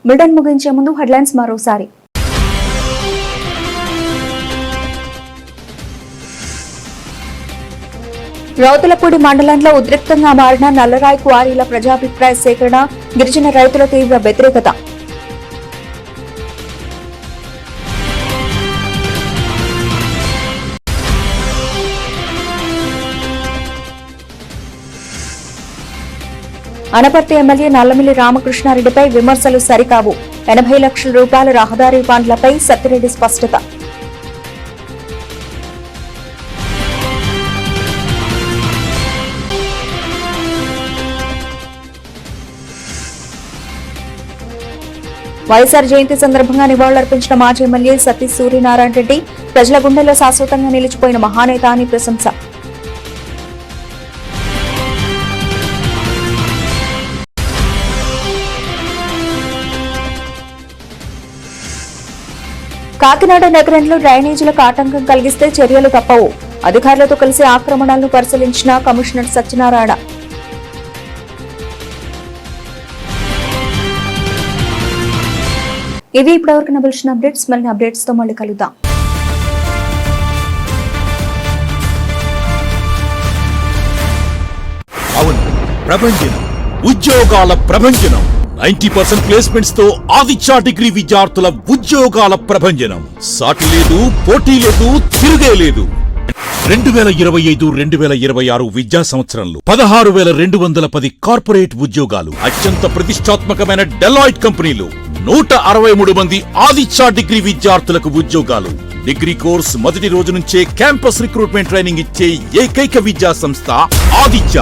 బులెటిన్ ముగించే ముందు హెడ్లైన్స్ మరోసారి. రౌతులపూడి మండలంలో ఉద్రిక్తంగా మారిన నల్లరాయి క్వారీల ప్రజాభిప్రాయ సేకరణ, గిరిజన రైతుల తీవ్ర వ్యతిరేకత. అనపర్తి ఎమ్మెల్యే నల్లమిల్లి రామకృష్ణారెడ్డిపై విమర్శలు సరికావు. 80 లక్షల రూపాయల రహదారి బాండ్లపై సత్తిరెడ్డి స్పష్టత. వైఎస్ఆర్ జయంతి సందర్భంగా నివాళులర్పించిన మాజీ ఎమ్మెల్యే సతీ సూర్యనారాయణ రెడ్డి ప్రజల గుండెల్లో శాశ్వతంగా నిలిచిపోయిన మహానేత అని ప్రశంస. కాకినాడ నగరంలో డ్రైనేజీలకు ఆటంకం కలిగిస్తే చర్యలు తప్పవు. అధికారులతో కలిసి ఆక్రమణలను పరిశీలించిన కమిషనర్ సత్యనారాయణ. ఇవి ఇప్పటివరకు నబిల్సిన అప్డేట్స్. మరిన్ని అప్డేట్స్ తో మళ్ళీ కలుద్దాం. అవును, ప్రభంజనం, ఉద్యోగాల ప్రభంజనం, 90% ప్లేస్మెంట్స్ తో ఆదిత్య డిగ్రీ విద్యార్థుల ఉద్యోగాల ప్రభంజనం. సాటి లేదు, పోటీ లేదు, తిరుగే లేదు. 2025-2026 విద్యా సంవత్సరంలో 16,210 కార్పొరేట్ ఉద్యోగాలు, అత్యంత ప్రతిష్టాత్మకమైన డెలాయిట్ కంపెనీలు, 163 మంది ఆదిత్య డిగ్రీ విద్యార్థులకు ఉద్యోగాలు. డిగ్రీ కోర్స్ మొదటి రోజు నుంచే క్యాంపస్ రిక్రూట్మెంట్ ట్రైనింగ్ ఇచ్చే ఏకైక విద్యా సంస్థ ఆదిత్య.